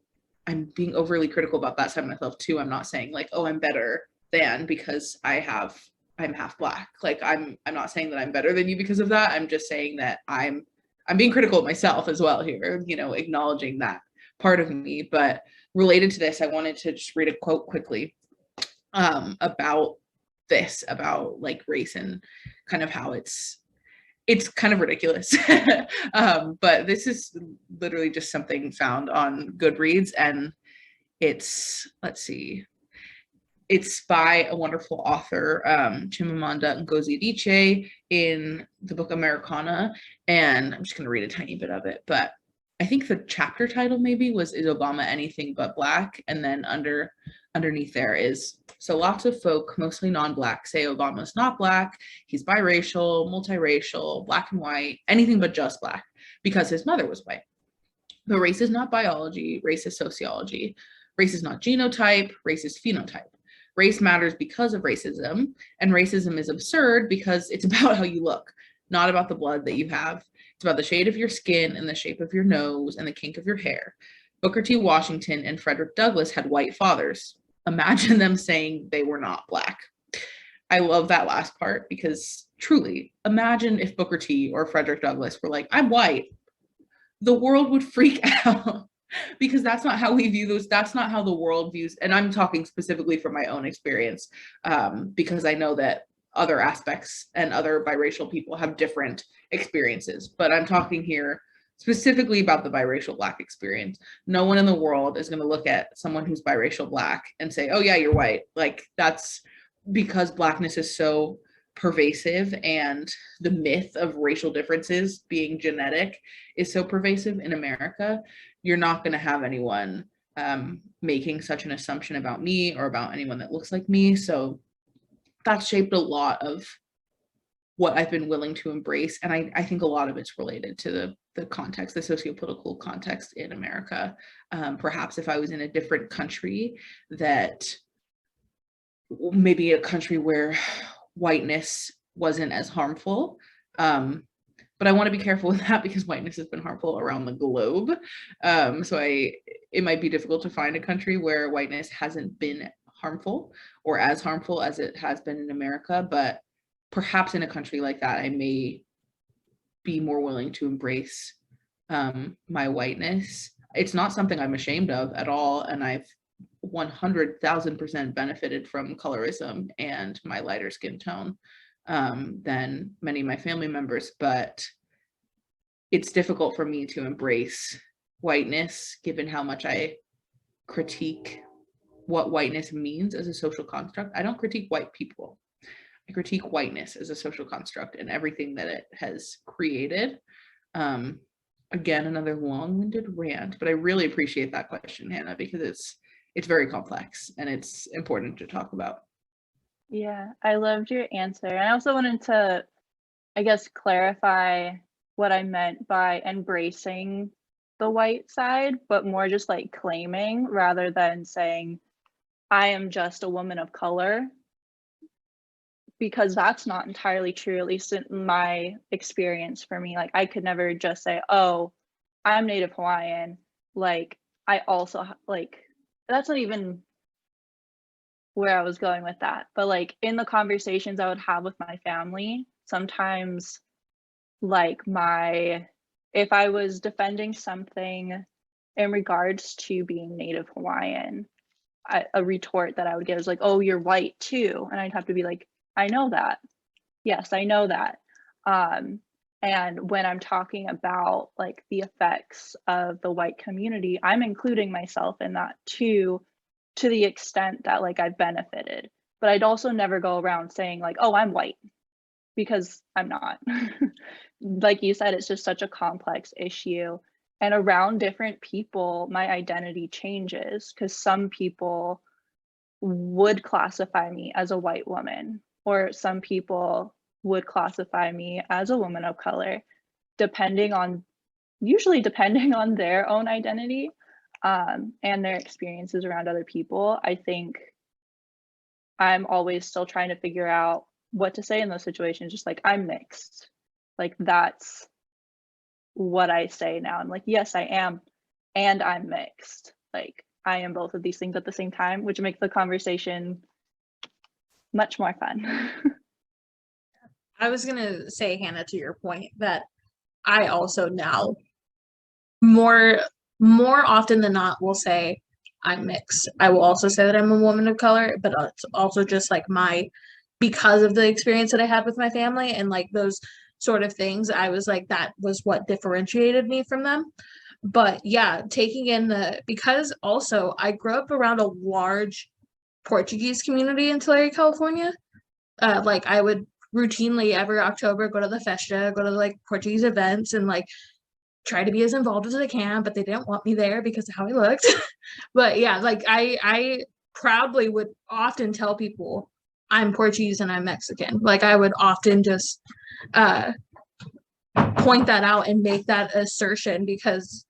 I'm being overly critical about that side of myself too. I'm not saying like, oh, I'm better than because I'm half black. Like I'm not saying that I'm better than you because of that. I'm just saying that I'm being critical of myself as well here, acknowledging that part of me. But related to this, I wanted to just read a quote quickly about this, about like race and kind of how it's kind of ridiculous. But this is literally just something found on Goodreads, and it's, let's see, it's by a wonderful author, Chimamanda Ngozi Adichie, in the book Americana. And I'm just going to read a tiny bit of it, but I think the chapter title maybe was, Is Obama Anything But Black? And then underneath there is, so lots of folk, mostly non-black, say Obama's not black, he's biracial, multiracial, black and white, anything but just black, because his mother was white. But race is not biology, race is sociology. Race is not genotype, race is phenotype. Race matters because of racism, and racism is absurd because it's about how you look, not about the blood that you have. It's about the shade of your skin and the shape of your nose and the kink of your hair. Booker T. Washington and Frederick Douglass had white fathers. Imagine them saying they were not black. I love that last part because truly, imagine if Booker T. or Frederick Douglass were like, I'm white. The world would freak out because that's not how we view those. That's not how the world views. And I'm talking specifically from my own experience, because I know that other aspects and other biracial people have different experiences, but I'm talking here specifically about the biracial black experience. No one in the world is going to look at someone who's biracial black and say, oh yeah, you're white. Like, that's because blackness is so pervasive, and the myth of racial differences being genetic is so pervasive in America. You're not going to have anyone making such an assumption about me or about anyone that looks like me. So that's shaped a lot of what I've been willing to embrace. And I think a lot of it's related to the context, the sociopolitical context in America. Perhaps if I was in a different country, that maybe a country where whiteness wasn't as harmful. But I want to be careful with that because whiteness has been harmful around the globe. So it might be difficult to find a country where whiteness hasn't been harmful or as harmful as it has been in America. But perhaps in a country like that, I may be more willing to embrace my whiteness. It's not something I'm ashamed of at all. And I've 100,000% benefited from colorism and my lighter skin tone than many of my family members, but it's difficult for me to embrace whiteness given how much I critique what whiteness means as a social construct. I don't critique white people. I critique whiteness as a social construct and everything that it has created. Again, another long-winded rant, but I really appreciate that question, Hannah, because it's very complex and it's important to talk about. Yeah, I loved your answer. I also wanted to, I guess, clarify what I meant by embracing the white side, but more just like claiming rather than saying, I am just a woman of color, because that's not entirely true, at least in my experience for me. Like, I could never just say, oh, I'm Native Hawaiian. Like, I also, like, that's not even where I was going with that. But like in the conversations I would have with my family, sometimes like if I was defending something in regards to being Native Hawaiian, a retort that I would get is like, oh, you're white too. And I'd have to be like, I know that. Yes, I know that. And when I'm talking about like the effects of the white community, I'm including myself in that too, to the extent that like I've benefited. But I'd also never go around saying like, oh, I'm white, because I'm not. Like you said, it's just such a complex issue. And around different people, my identity changes, because some people would classify me as a white woman, or some people would classify me as a woman of color, usually depending on their own identity and their experiences around other people. I think I'm always still trying to figure out what to say in those situations, just like, I'm mixed. Like, that's what I say now. I'm like, yes, I am, and I'm mixed. Like, I am both of these things at the same time, which makes the conversation much more fun. I was gonna say, Hannah, to your point, that I also now more often than not will say I'm mixed. I will also say that I'm a woman of color, but it's also just like because of the experience that I had with my family and like those sort of things, I was like, that was what differentiated me from them. But yeah, taking in because also I grew up around a large Portuguese community in Tulare, California. Like I would routinely every October go to the festa, go to like Portuguese events, and like try to be as involved as I can, but they didn't want me there because of how I looked. But yeah, like I proudly would often tell people I'm Portuguese and I'm Mexican. Like I would often just point that out and make that assertion because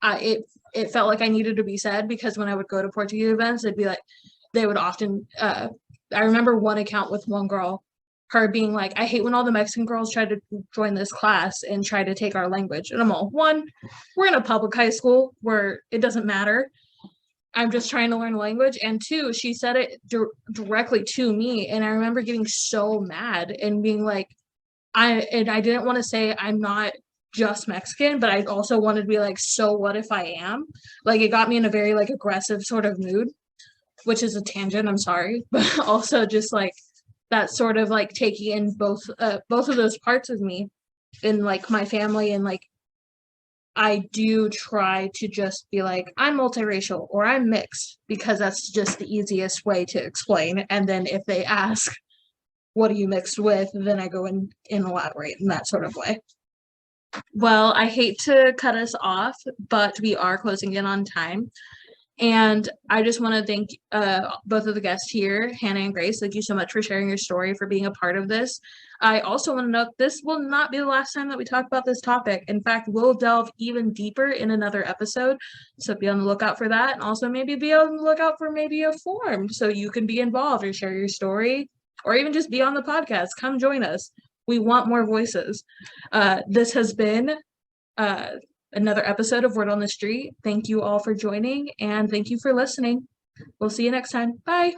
it felt like I needed to be said, because when I would go to Portuguese events, it'd be like they would often I remember one account with one girl, her being like, I hate when all the Mexican girls try to join this class and try to take our language. And I'm all, one, we're in a public high school where it doesn't matter. I'm just trying to learn language. And two, she said it directly to me. And I remember getting so mad and being like, I didn't want to say I'm not just Mexican, but I also wanted to be like, so what if I am? Like it got me in a very like aggressive sort of mood, which is a tangent, I'm sorry. But also just like that sort of like taking in both of those parts of me in like my family, and like I do try to just be like, I'm multiracial or I'm mixed, because that's just the easiest way to explain. And then if they ask, what are you mixed with? Then I go in and elaborate in that sort of way. Well, I hate to cut us off, but we are closing in on time. And I just want to thank both of the guests here, Hannah and Grace. Thank you so much for sharing your story, for being a part of this. I also want to note this will not be the last time that we talk about this topic. In fact, we'll delve even deeper in another episode. So be on the lookout for that. And also maybe be on the lookout for maybe a forum so you can be involved or share your story or even just be on the podcast. Come join us. We want more voices. This has been another episode of Word on the Street. Thank you all for joining and thank you for listening. We'll see you next time. Bye.